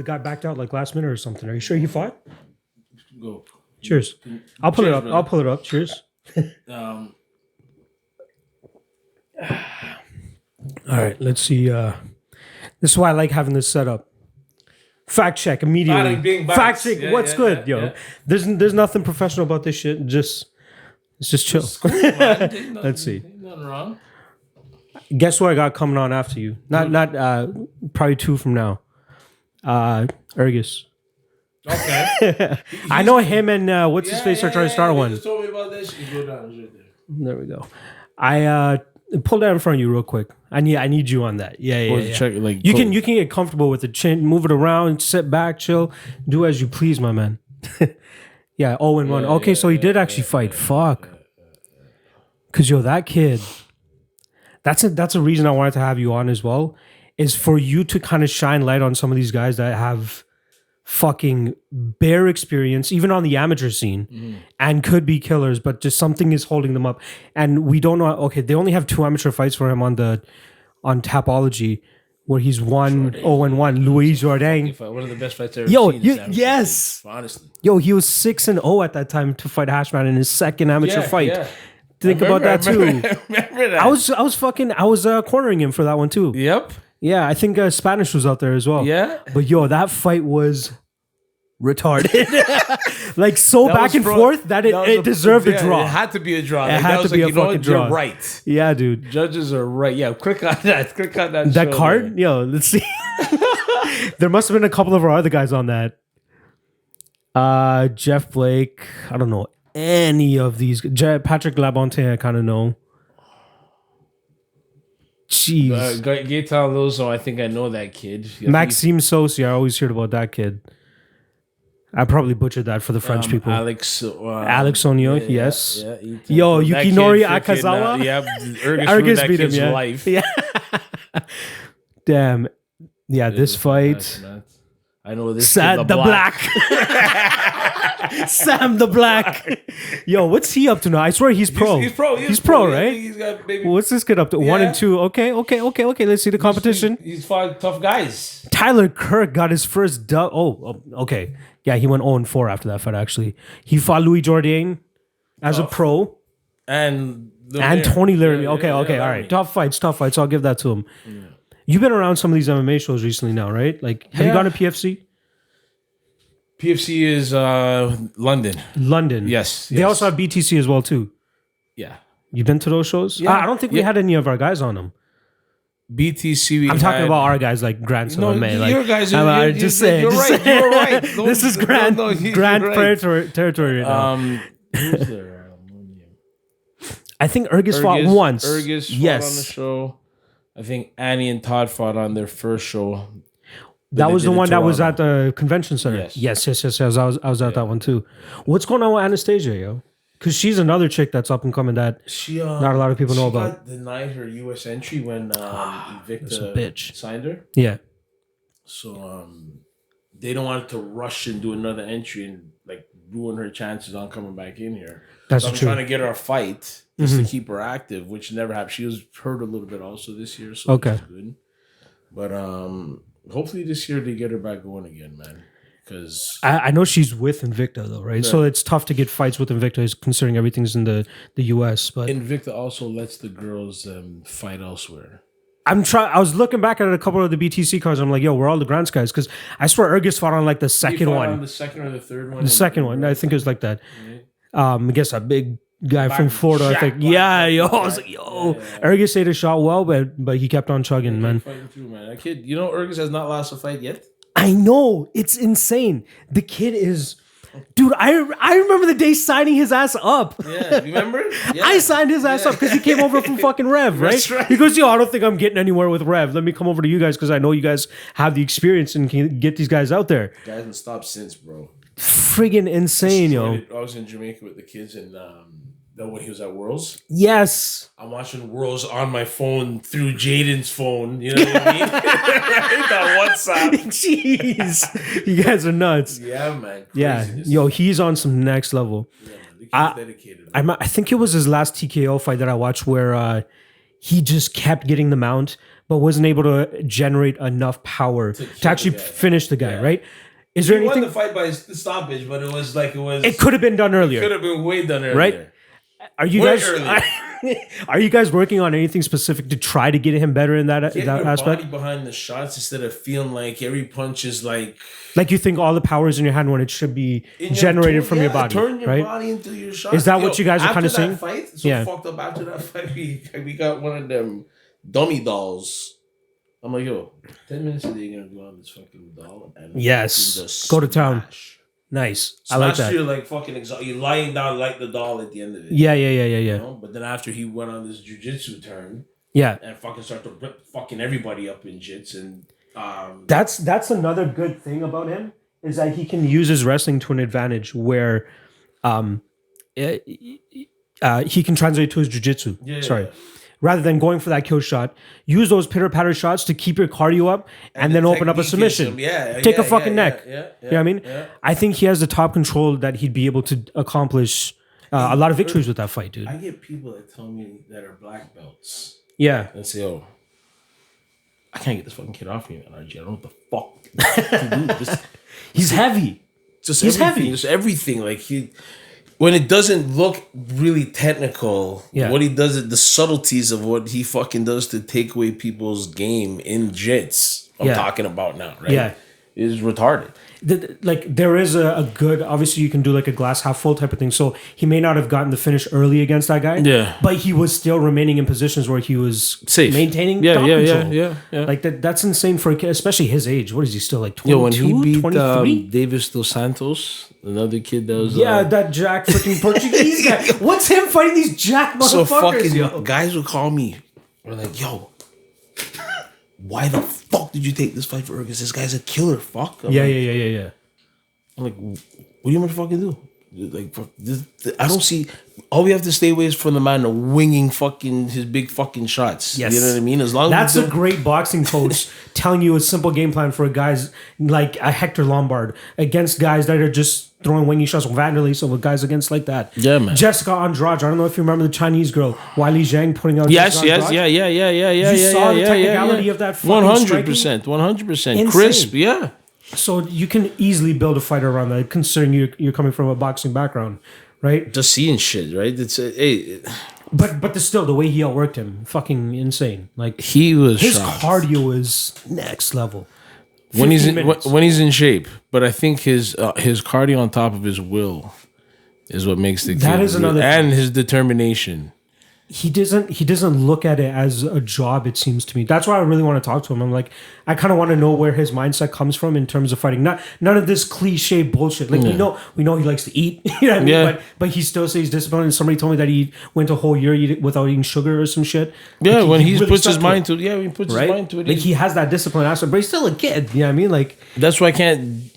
guy backed out like last minute or something. Are you sure he fought? Go. Cheers. I'll pull it up. Brother. I'll pull it up. Cheers. All right, let's see. This is why I like having this set up. Fact check immediately. Fact check. What's good, yo? Yeah. There's nothing professional about this shit. It's just chill. Cool, Let's see. Nothing wrong. Guess what I got coming on after you? Not probably 2 from now. Ergus. Okay. I know him and what's his face are trying to start one. You just told me about that. You go down right there. There we go. I pull that in front of you real quick. I need you on that. Yeah. Check, like, you can get comfortable with the chin, move it around, sit back, chill, do as you please, my man. Yeah, 0-1. Okay, so he did actually fight. Fuck. Cause yo, that kid. That's a reason I wanted to have you on as well. Is for you to kind of shine light on some of these guys that have fucking bare experience, even on the amateur scene, and could be killers, but just something is holding them up. And we don't know. Okay, they only have 2 amateur fights for him on Tapology, where he's 1-0-1. Louis Jourdain, one of the best fights I've ever seen. Yes, honestly. Yo, he was 6-0 at that time to fight Hashman in his second amateur fight. Yeah. Think about that too. Remember that. I was cornering him for that one too. Yep. Yeah, I think Spanish was out there as well. Yeah. But yo, that fight was retarded. Like so that back and forth that it deserved a draw. It had to be a draw. It had to be a fucking draw. You're right. Yeah, dude. Judges are right. Yeah, click on that. That card? Man. Yo, let's see. There must have been a couple of our other guys on that. Jeff Blake. I don't know any of these. Patrick Labonte, I kind of know. Jeez. Gaetan Lozo, I think I know that kid. Maxime Sosi, I always heard about that kid. I probably butchered that for the French people. Alex Sonio, yes. Yeah, yo, Yukinori Akazawa. Ergus beat him, yeah. Life. Yeah. Damn. Yeah, this fight. I know this. Sam the Black. Sam the Black. Yo, what's he up to now? I swear he's pro. He's pro, right? He's got maybe. What's this kid up to? 1 and 2. Okay. Let's see the competition. He's fought tough guys. Tyler Kirk got his first dub. Oh, okay. Yeah, he went 0-4 after that fight, actually. He fought Louis Jourdain as a pro. And Tony Laramie. Okay, all right. Tough fights. I'll give that to him. Yeah. You've been around some of these MMA shows recently now, right? Like, have you gone to PFC? PFC is London. London. Yes. They also have BTC as well, too. Yeah. You've been to those shows? Yeah. I don't think we had any of our guys on them. BTC. I'm talking about our guys like Grant. No, MMA. Your guys. You're right. You're right. This is Grant territory. Who's there? I think Ergus fought once. Ergus fought on the show. I think Annie and Todd fought on their first show. That was the one that was at the convention center. Yes. I was at that one too. What's going on with Anastasia, yo? Because she's another chick that's up and coming that not a lot of people know about. She denied her U.S. entry when Invicta signed her. Yeah. So they don't want to rush and do another entry and like ruin her chances on coming back in here. That's so I'm true. trying to get her a fight just to keep her active, which never happened. She was hurt a little bit also this year, so that's good. But hopefully this year they get her back going again, man. Because I know she's with Invicta though, right? So it's tough to get fights with Invicta, considering everything's in the US. But Invicta also lets the girls fight elsewhere. I was looking back at a couple of the BTC cards. I'm like, yo, we're all the Grants guys, because I swear Ergus fought on like the second one. On the second or the third one. The second one, I think it was like that. I guess a big guy from Florida. I think, I was like, Ergus ate a shot well, but he kept on chugging, man. Fighting through, man. That kid, Ergus has not lost a fight yet. I know, it's insane. The kid is, dude. I remember the day signing his ass up. Yeah, remember? Yeah. I signed his ass up because he came over from fucking Rev, right? That's right? He goes, yo, I don't think I'm getting anywhere with Rev. Let me come over to you guys because I know you guys have the experience and can get these guys out there. Guy hasn't stopped since, bro. Friggin' insane, yo. I was in Jamaica with the kids and when he was at Worlds. Yes. I'm watching Worlds on my phone through Jaden's phone. You know what I mean? Right on WhatsApp. Jeez. You guys are nuts. Yeah, man. Craziness. Yeah. Yo, he's on some next level. Yeah, man. The kid's dedicated. I think it was his last TKO fight that I watched where he just kept getting the mount, but wasn't able to generate enough power to actually finish the guy, right? Is there anything? He won the fight by stoppage, but It could have been done earlier. Could have been way done earlier, right? Are you guys working on anything specific to try to get him better in that aspect? Body behind the shots instead of feeling like every punch is like you think all the power is in your hand when it should be generated from your body, turn your right? body into your shots. Is that what you guys are kind of saying? Fucked up after that fight, we got one of them dummy dolls. I'm like, yo, 10 minutes a day you're gonna go on this fucking doll and yes, go to town. Nice. I like that. You're like fucking you're lying down like the doll at the end of it. Yeah. You know? But then after he went on this jiu-jitsu turn, and fucking started to rip fucking everybody up in jits, and that's another good thing about him is that he can use his wrestling to an advantage where he can translate to his jiu-jitsu. Sorry. Rather than going for that kill shot, use those pitter-patter shots to keep your cardio up and then open up a submission. Take a fucking neck. You know what I mean? Yeah. I think he has the top control that he'd be able to accomplish a lot of victories with that fight, dude. I get people that tell me that are black belts. Yeah. And say, oh, I can't get this fucking kid off me, man, RG. I don't know what the fuck to do. He's heavy. He's heavy. Just everything. Like when it doesn't look really technical, what he does, the subtleties of what he fucking does to take away people's game in jits, I'm talking about now, right? Yeah. Is retarded. There is a good, obviously you can do like a glass half full type of thing. So he may not have gotten the finish early against that guy. Yeah. But he was still remaining in positions where he was safe, maintaining control. Yeah. Like that's insane for a kid, especially his age. What is he still like 22, when he beat Davis dos Santos, another kid that was that Jack freaking Portuguese guy. What's him fighting these Jack motherfuckers? So fucking guys would call me. We're like, yo, why the fuck did you take this fight for Ergus? This guy's a killer. Fuck. Yeah. I'm like, what do you want to fucking do? Like, I don't see. All we have to stay away is from the man winging fucking his big fucking shots. Yes. You know what I mean? As long as that's a great boxing coach telling you a simple game plan for guys like a Hector Lombard against guys that are just throwing winging shots with Vanderlei, so with guys against like that. Yeah, man. Jessica Andrade. I don't know if you remember the Chinese girl, Wiley Zhang, putting out. Yes. Yeah. You saw the technicality of that. 100%. Crisp. Yeah. So you can easily build a fight around that, considering you're coming from a boxing background, right? Just seeing shit, right? It's but still the way he outworked him, fucking insane. Like he was his shocked. Cardio is next level. When he's in shape, but I think his cardio on top of his will is what makes the that kid is another and his determination. He doesn't look at it as a job, it seems to me. That's why I really want to talk to him. I'm like, I kind of want to know where his mindset comes from in terms of fighting. None of this cliche bullshit. Like we know he likes to eat, you know what I mean? Yeah. But he still says he's disciplined. And somebody told me that he went a whole year without eating sugar or some shit. Yeah, like when he really puts his mind to it. Yeah, when he puts his mind to it. Like he has that discipline aspect, but he's still a kid. You know what I mean? Like that's why I can't.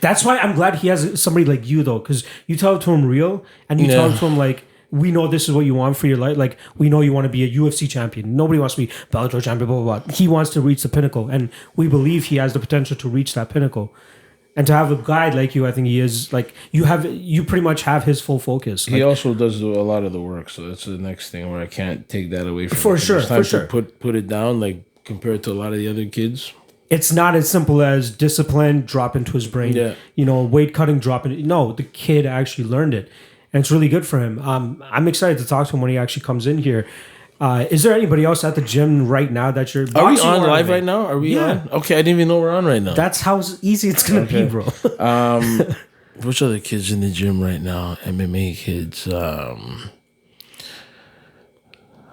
That's why I'm glad he has somebody like you though, because you tell it to him real, and you tell it to him like, we know this is what you want for your life. Like, we know you want to be a UFC champion. Nobody wants to be Bellator champion, blah, blah, blah. He wants to reach the pinnacle. And we believe he has the potential to reach that pinnacle. And to have a guide like you, I think he is, like, you pretty much have his full focus. He also does do a lot of the work. So that's the next thing where I can't take that away from him. For sure. Put it down, like, compared to a lot of the other kids. It's not as simple as discipline, drop into his brain. Yeah. Weight cutting, drop it. No, the kid actually learned it. And it's really good for him. I'm excited to talk to him when he actually comes in here. Is there anybody else at the gym right now that you're... Are we on live right now? Are we on? Okay, I didn't even know we're on right now. That's how easy it's going to be, bro. Which other kids in the gym right now? MMA kids.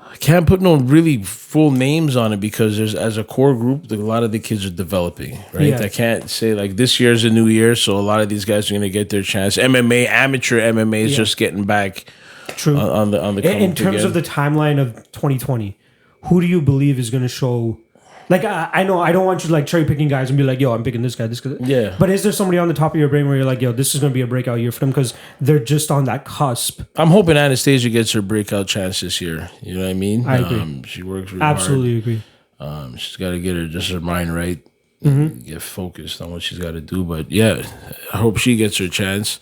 I can't put no really full names on it because as a core group, a lot of the kids are developing, right? Yeah. I can't say like this year's a new year, so a lot of these guys are going to get their chance. Amateur MMA is just getting back. True. On the in terms of the timeline of 2020, who do you believe is going to show? Like I know I don't want you to like cherry picking guys and be like, yo, I'm picking this guy, this guy. Yeah. But is there somebody on the top of your brain where you're like, yo, this is going to be a breakout year for them because they're just on that cusp? I'm hoping Anastasia gets her breakout chance this year. You know what I mean? I agree. She works really Absolutely hard. Agree. She's got to get her mind right. Mm-hmm. Get focused on what she's got to do. But yeah, I hope she gets her chance.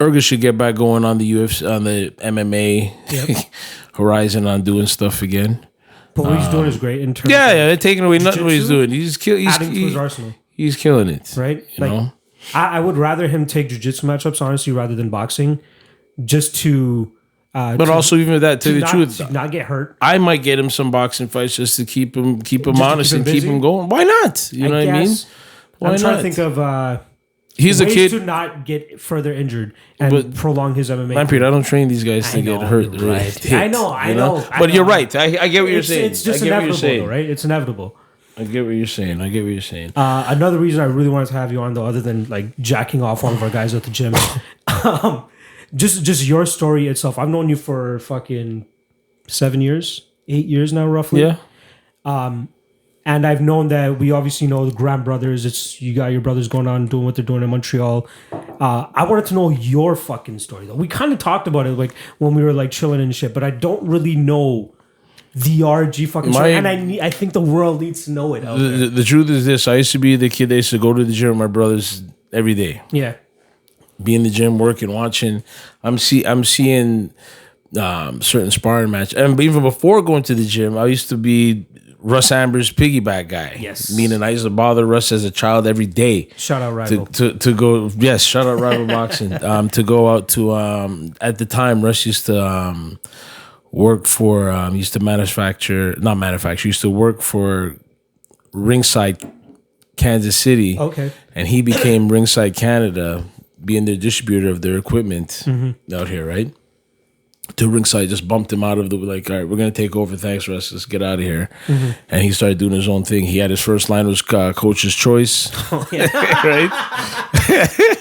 Urga should get back going on the UFC, on the MMA horizon, on doing stuff again. But what he's doing is great in terms they're taking away nothing what he's doing. He's adding to his arsenal. He's killing it. Right? You know? I would rather him take jiu-jitsu matchups, honestly, rather than boxing, just to... but also, even with that, to the truth, to not get hurt. I might get him some boxing fights just to keep him honest and keep him going. Why not? You know what I mean? Why I'm trying not? to think of he's a ways kid to not get further injured and prolong his MMA. Man, Peter, I don't train these guys to get hurt. Right. Hit, I know. But you're right. I get what you're saying. It's just inevitable, though, right? It's inevitable. I get what you're saying. Another reason I really wanted to have you on, though, other than like jacking off one of our guys at the gym, just your story itself. I've known you for fucking 8 years now, roughly. Yeah. And I've known that we obviously know the Graham brothers. You got your brothers going on doing what they're doing in Montreal. I wanted to know your fucking story, though. We kind of talked about it like when we were like chilling and shit, but I don't really know the RG fucking story, and I think the world needs to know it. The truth is this: I used to be the kid that used to go to the gym with my brothers every day. Yeah, be in the gym, working, watching. I'm seeing certain sparring match, and even before going to the gym, I used to be Russ Amber's piggyback guy. Yes, meaning I used to bother Russ as a child every day. Shout out Rival to go. Yes, shout out Rival Boxing. To go out to at the time Russ used to work for used to work for Ringside Kansas City. Okay. And he became Ringside Canada, being the distributor of their equipment out here, right? To Ringside, just bumped him out of the, like, all right, we're going to take over. Thanks, Russ. Let's get out of here. And he started doing his own thing. He had his first line was Coach's Choice. Oh, yeah. Right?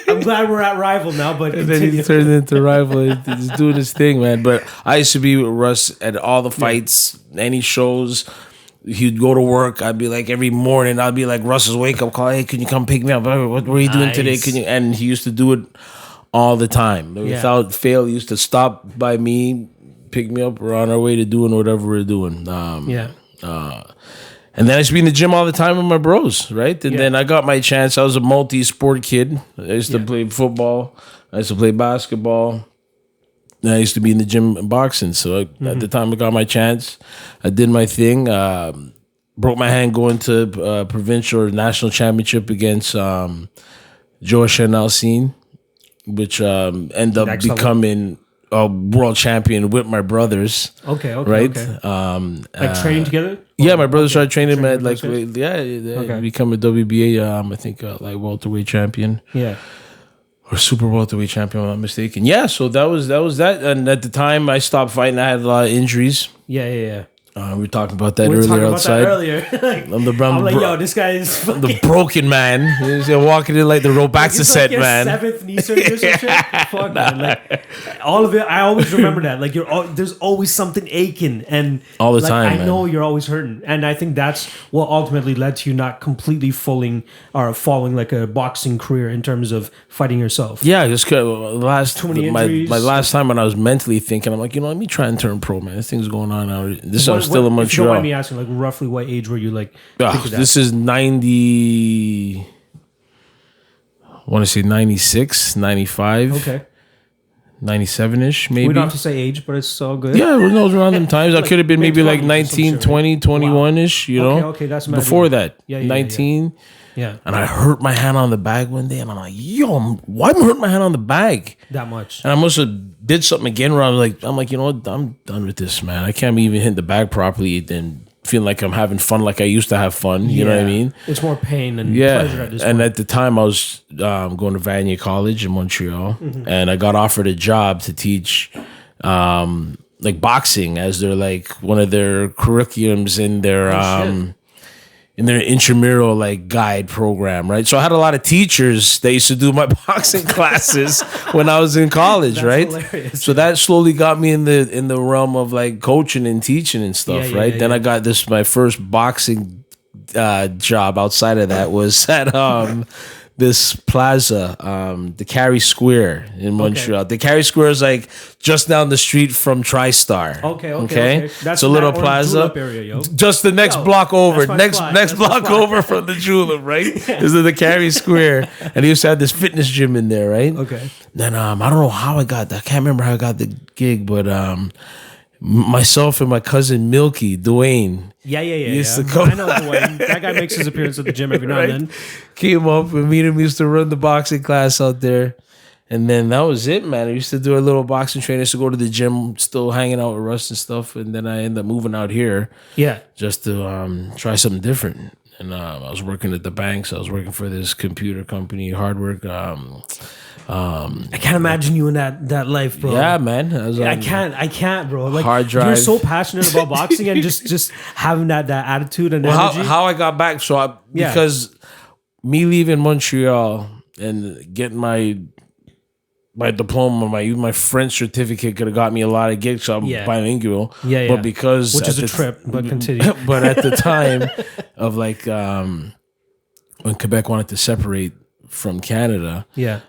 I'm glad we're at Rival now, but and then he turned into Rival. He's doing his thing, man. But I used to be with Russ at all the fights, any shows. He'd go to work. I'd be like, every morning, I'd be like, Russ's wake-up call. Hey, can you come pick me up? What are you doing today? Can you? And he used to do it all the time. Without fail, he used to stop by me, pick me up. We're on our way to doing whatever we're doing. And then I used to be in the gym all the time with my bros, right? And then I got my chance. I was a multi-sport kid. I used to play football. I used to play basketball. And I used to be in the gym and boxing. So at the time I got my chance, I did my thing. Broke my hand going to provincial or national championship against Joe Chanel, which ended up becoming a world champion with my brothers. Okay. Right? Okay. Like training together? Yeah, my brother started training at become a WBA, I think like welterweight champion. Yeah. Or super welterweight champion, if I'm not mistaken. Yeah, so that was that. And at the time I stopped fighting, I had a lot of injuries. Yeah. We were talking about that earlier outside. I'm like, yo, this guy is fucking... the broken man. He's walking in like the Robaxa set, like man. 7th knee surgery or some shit. Fuck, man. Like, all of it, I always remember that. Like, there's always something aching, and all the time. I know you're always hurting, and I think that's what ultimately led to you not completely following like a boxing career in terms of fighting yourself. Yeah, just my last time when I was mentally thinking, I'm like, let me try and turn pro, man. This thing's going on now. I'm still in Montreal. If you don't mind me asking, like roughly what age were you like? This is 90. I want to say 96, 95. Okay. 97-ish, maybe. We don't have to say age, but it's all good. Yeah, it was around them times. I could have been maybe like 19, 20, 21-ish, you know? Okay, that's before that. Yeah, 19. Yeah. And I hurt my hand on the bag one day, and I'm like, yo, why am I hurting my hand on the bag? That much. And I must have did something again where I'm like, you know what? I'm done with this, man. I can't even hit the bag properly and feeling like I'm having fun like I used to have fun. You know what I mean? It's more pain than pleasure at this point. And at the time, I was going to Vanier College in Montreal, and I got offered a job to teach like boxing as their like one of their curriculums in their intramural like guide program, right? So I had a lot of teachers that used to do my boxing classes when I was in college, right? Hilarious. So that slowly got me in the realm of like coaching and teaching and stuff, right? Then I got my first boxing job outside of that was at this plaza, the Carey Square in Montreal. The Carey Square is like just down the street from TriStar. Okay. That's a little plaza. Area, yo. Just the next block over. Next That's block over from the Julep, right? Is the Carey Square. And he used to have this fitness gym in there, right? Okay. Then I don't know how I got that. I can't remember how I got the gig, but myself and my cousin Milky, Dwayne. Yeah. Used to come. I know Dwayne. That guy makes his appearance at the gym every now and then. Came up and me and him used to run the boxing class out there. And then that was it, man. I used to do a little boxing training. I used to go to the gym, still hanging out with Russ and stuff. And then I ended up moving out here. Yeah. Just to try something different. And I was working at the banks. I was working for this computer company, hard work. I can't imagine you in that life, bro. Yeah, man. I can't, bro. Like, hard drive. You're so passionate about boxing and just having that attitude and energy. How I got back, because me leaving Montreal and getting my diploma, my French certificate could have got me a lot of gigs. So I'm bilingual. Yeah. But because which is a trip, but continue. But at the time of like when Quebec wanted to separate from Canada,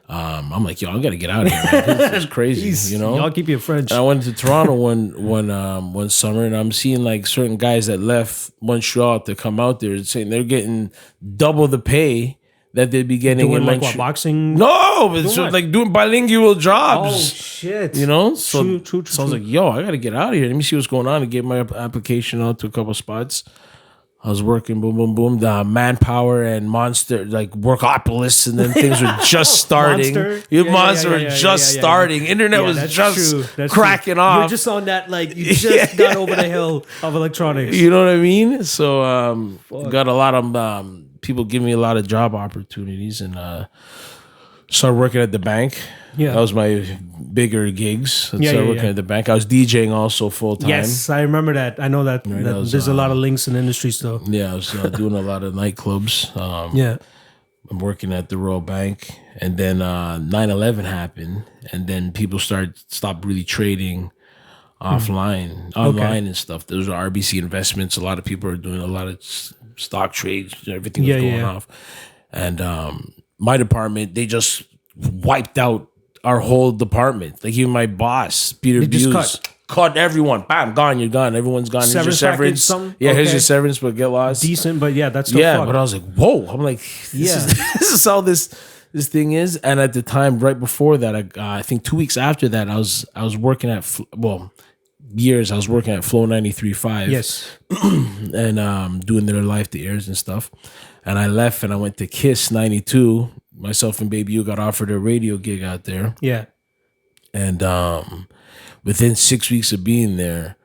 I'm like, yo, I gotta get out of here, man. This is crazy, I'll keep you French. And I went to Toronto one summer, and I'm seeing like certain guys that left Montreal to come out there and saying they're getting double the pay that they'd be getting doing in like Montreal. what, boxing? No, it's like doing bilingual jobs. Oh shit! So true. So I was like, yo, I gotta get out of here. Let me see what's going on, and get my application out to a couple spots. I was working, boom, the Manpower and Monster, like Workopolis, and then things were just starting. Monster were just starting. Internet was just cracking off. You're just on that, like, you just got over the hill of electronics. You know what I mean? So got a lot of people giving me a lot of job opportunities, and started working at the bank. Yeah, that was my bigger gigs. I started working at the bank. I was DJing also full time. Yes, I remember that. I know that, there's a lot of links in the industry still. Yeah, I was doing a lot of nightclubs. I'm working at the Royal Bank, and then 9/11 happened, and then people stopped really trading online and stuff. Those are RBC investments. A lot of people are doing a lot of stock trades. Everything was going off, and my department, they just wiped out our whole department. Like even my boss, Peter Buse, cut everyone. Bam, gone. You're gone. Everyone's gone. Here's your severance. Here's your severance, but get lost. Decent, but that's still fucked. But I was like, whoa. I'm like, this is how this thing is. And at the time, right before that, I think 2 weeks after that, I was working at years. I was working at Flow 93.5. Yes, and doing their live to airs and stuff. And I left and I went to Kiss 92. Myself and Baby U got offered a radio gig out there. Yeah. And within 6 weeks of being there,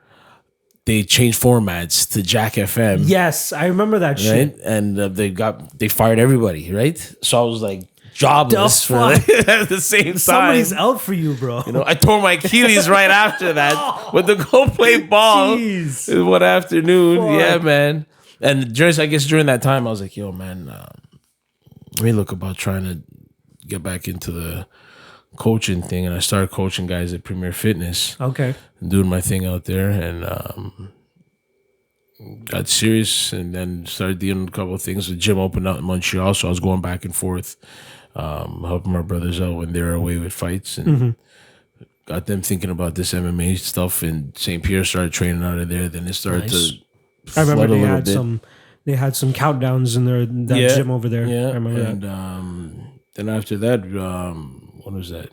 they changed formats to Jack FM. Yes, I remember that shit. And they fired everybody, right? So I was like jobless for at the same time. Somebody's out for you, bro. I tore my Achilles right after that with the go play ball. Jeez. One afternoon. Fuck. Yeah, man. And during that time, I was like, yo, man, let me look about trying to get back into the coaching thing. And I started coaching guys at Premier Fitness. Okay. Doing my thing out there, and got serious, and then started doing a couple of things. The gym opened up in Montreal, so I was going back and forth, helping my brothers out when they were away with fights, and got them thinking about this MMA stuff. And St. Pierre started training out of there. Then it started to I remember they had some countdowns in their gym over there. Yeah, I remember and that. Then after that, what was that?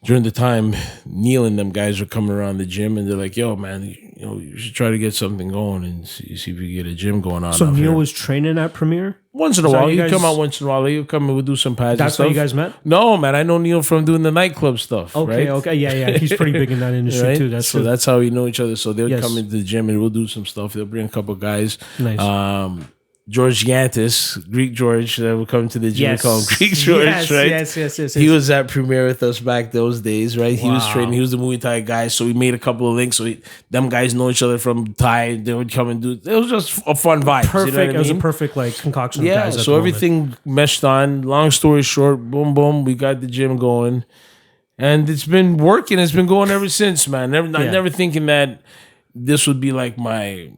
During the time, Neil and them guys were coming around the gym, and they're like, "Yo, man, you should try to get something going and see if we can get a gym going on." So Neil was training at Premier? Once in a while. He'd come out once in a while. He'd come and we'd do some pads. That's how you guys met? No, man. I know Neil from doing the nightclub stuff. Okay, right? Yeah. He's pretty big in that industry right? too. That's how we know each other. So they would come into the gym and we'll do some stuff. They'll bring a couple of guys. Nice. George Yantis, Greek George, that would come to the gym. We call him Greek George, right? Yes. He was at Premier with us back those days, right? He was training. He was the Muay Thai guy, so we made a couple of links. So them guys know each other from Thai. They would come and do. It was just a fun vibe. Perfect. You know what I mean? It was a perfect concoction. Yeah. Of guys So everything meshed on. Long story short, boom, boom. We got the gym going, and it's been working. It's been going ever since, man. Never thinking that this would be like my.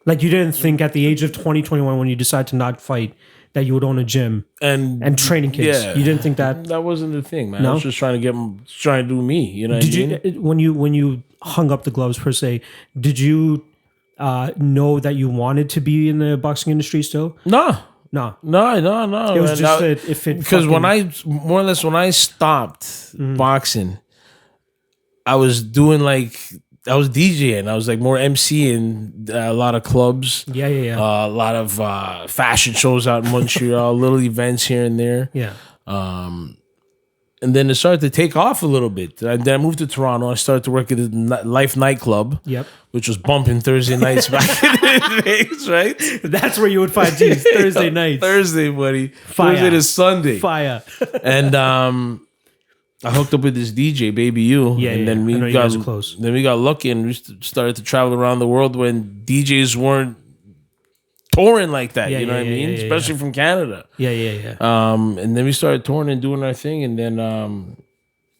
Like you didn't think at the age of 20, 21 when you decide to not fight that you would own a gym and training kids. Yeah. You didn't think that wasn't the thing, man. No? I was just trying to do me. You know what I mean? When you hung up the gloves per se, did you know that you wanted to be in the boxing industry still? No. No. It was just if it because when I stopped boxing, I was doing I was DJing. I was more MCing a lot of clubs. Yeah. A lot of fashion shows out in Montreal, little events here and there. Yeah. And then it started to take off a little bit. And then I moved to Toronto. I started to work at the Life nightclub. Yep. Which was bumping Thursday nights back in the days, right? That's where you would find G's, Thursday nights. Thursday, buddy. Fire. Thursday to Sunday. Fire. And I hooked up with this DJ, Baby U. Yeah, and then I know you guys are close. Then we got lucky and we started to travel around the world when DJs weren't touring like that. You know what I mean? Especially from Canada. Yeah. And then we started touring and doing our thing. And then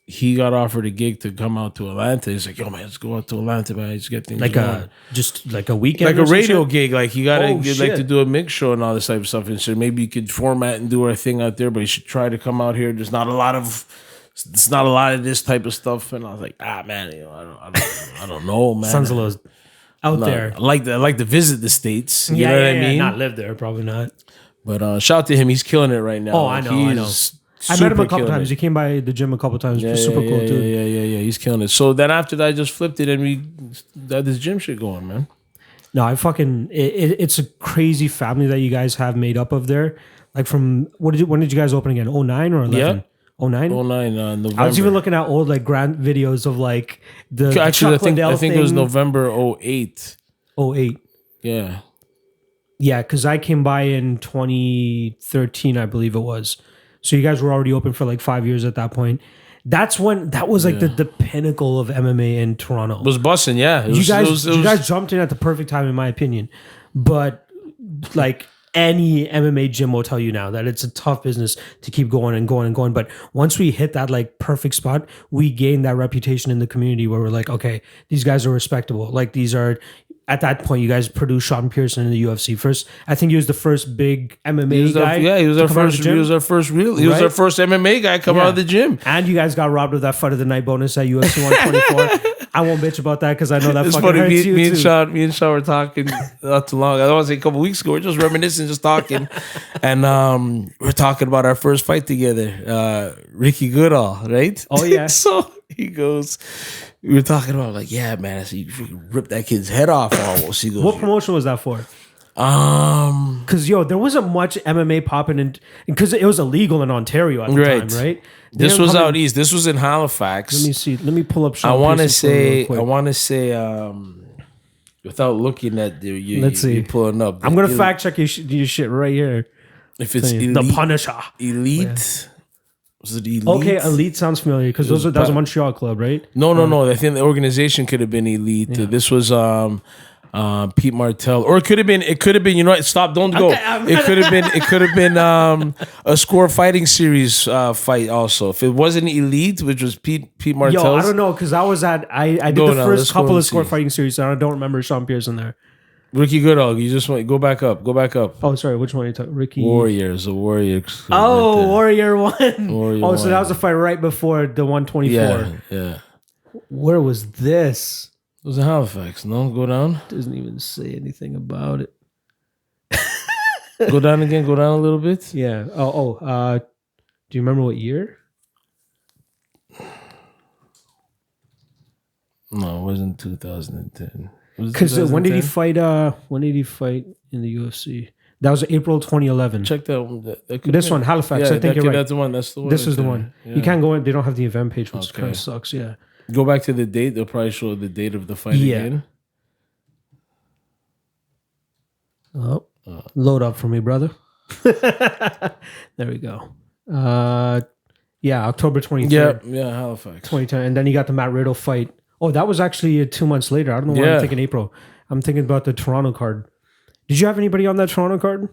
he got offered a gig to come out to Atlanta. He's like, "Yo, man, let's go out to Atlanta, man. Let's get things going." Just like a weekend, like a radio gig. Like you gotta shit. to do a mix show and all this type of stuff. And so maybe you could format and do our thing out there, but you should try to come out here. It's not a lot of this type of stuff. And I was like, man, I don't know, man. Sounds a little out there. I like to visit the States. You know what I mean? Not live there, probably not. But shout out to him. He's killing it right now. Oh, I know. I met him a couple times. He came by the gym a couple times. Super cool, dude. Yeah. He's killing it. So then after that, I just flipped it and we got this gym shit going, man. No, it's a crazy family that you guys have made up of there. Like when did you guys open again? 09 or 11? Yeah. 09? 09, November. I was even looking at old grand videos of the actually I think it was thing. November 08. 08. Yeah. Yeah, because I came by in 2013, I believe it was. So you guys were already open for 5 years at that point. That was the pinnacle of MMA in Toronto. It was busting, yeah. You guys jumped in at the perfect time, in my opinion. But any MMA gym will tell you now that it's a tough business to keep going and going and going. But once we hit that perfect spot, we gained that reputation in the community where we're okay, these guys are respectable. These are. At that point, you guys produced Sean Pierson in the UFC. First, I think he was the first big MMA guy. He was our first. He was our first MMA guy come out of the gym. And you guys got robbed of that fight of the night bonus at UFC 124. I won't bitch about that because I know that it's fucking funny. hurts you too. Me and Sean were talking not too long. I don't want to say a couple weeks ago. We're just reminiscing, just talking, and we're talking about our first fight together. Ricky Goodall, right? Oh yeah. So he goes. We were talking about yeah, man. I said, you rip that kid's head off almost. He goes, what promotion was that for? Because there wasn't much MMA popping in because it was illegal in Ontario at the time, right? This was out east. This was in Halifax. Let me see. Let me pull up. I want to say. Without looking at let's see. You pulling up. I'm gonna fact check your shit right here. If it's the Punisher, Elite. Was it Elite? Okay, Elite sounds familiar because that was a Montreal club, right? No. I think the organization could have been Elite. Yeah. This was Pete Martell, or it could have been. You know what? Stop! Don't go. It could have been a Score Fighting Series fight. Also, if it wasn't Elite, which was Pete Martell. Yo, I don't know because I was at. I did the first couple of Score Fighting Series, and I don't remember Sean Pierson there. Ricky Goodall, you just want go back up. Oh, sorry, which one are you talking? Ricky Warriors, the Warrior. Oh, right Warrior one. Warrior so that was a fight right before the 124. Yeah. Where was this? It was in Halifax. No, go down. Doesn't even say anything about it. Go down again. Go down a little bit. Yeah. Do you remember what year? No, it wasn't 2010. Because when did he fight? When did he fight in the UFC? That was April 2011. Check that one. This one, Halifax. I think you're right. That's the one. That's the one. This is the one. Yeah. You can't go in. They don't have the event page, which kind of sucks. Yeah. Go back to the date. They'll probably show the date of the fight again. Oh, load up for me, brother. There we go. October 23rd. Yeah, Halifax. 2010, and then you got the Matt Riddle fight. Oh, that was actually 2 months later. I don't know why I'm thinking April. I'm thinking about the Toronto card. Did you have anybody on that Toronto card?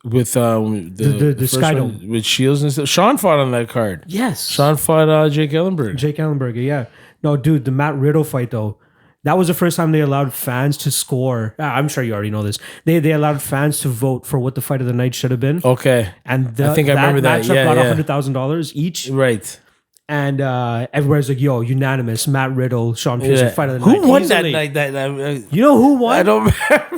With the Sky Dome. With Shields and stuff. Sean fought on that card. Yes. Sean fought Jake Ellenberger. Yeah. No, dude, the Matt Riddle fight, though. That was the first time they allowed fans to score. I'm sure you already know this. They allowed fans to vote for what the fight of the night should have been. Okay. And I think I remember that. matchup Yeah, got yeah. $100,000 each. Right. And everybody's like, yo, unanimous. Matt Riddle, Sean Pierson, fight of the night. Who won that Easily. night? That You know who won? I don't remember.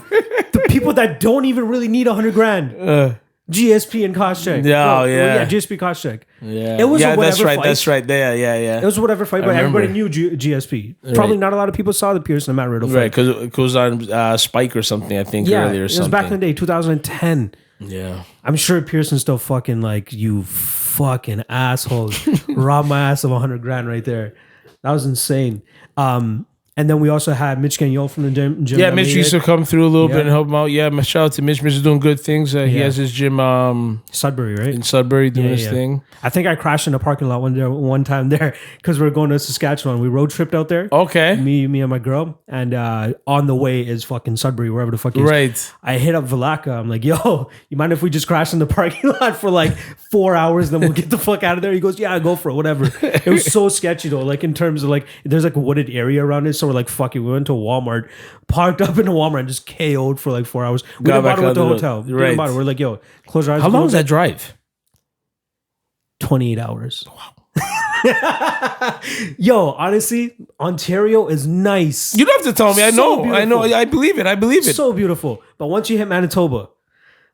The people that don't even really need $100,000. GSP and Koscheck. Yeah. GSP Koscheck. Yeah. It was a whatever that's right. fight. That's right. Yeah. It was whatever fight, but remember. everybody knew GSP. Probably not a lot of people saw the Pierson and Matt Riddle fight. Right, because it goes on Spike or something, I think, earlier or it was something. back in the day, 2010. Yeah. I'm sure Pierson's still fucking like, you fucking assholes. Robbed my ass of $100,000 right there. That was insane. And then we also had Mitch Gagnon from the gym. Yeah, Mitch used to come through a little bit Yeah. and help him out. Yeah, shout out to Mitch. Mitch is doing good things. He has his gym Sudbury, right? in Sudbury doing his thing. I think I crashed in a parking lot one time there because we were going to Saskatchewan. We road tripped out there. Okay. Me and my girl. And on the way is fucking Sudbury, wherever the fuck it is. Right. I hit up Velaka. I'm like, yo, you mind if we just crash in the parking lot for like 4 hours, then we'll get the fuck out of there? He goes, yeah, go for it, whatever. It was so sketchy though, like in terms of like, there's like a wooded area around it. So we're like, fuck it. We went to Walmart, parked up in a Walmart and just KO'd for like 4 hours. We didn't bother with the hotel. We didn't bother. We're like, yo, close your eyes. How long is that drive? 28 hours. Wow. Yo, honestly, Ontario is nice. You don't have to tell me. I So know. I know. beautiful. I believe it. I believe it. So beautiful. But once you hit Manitoba,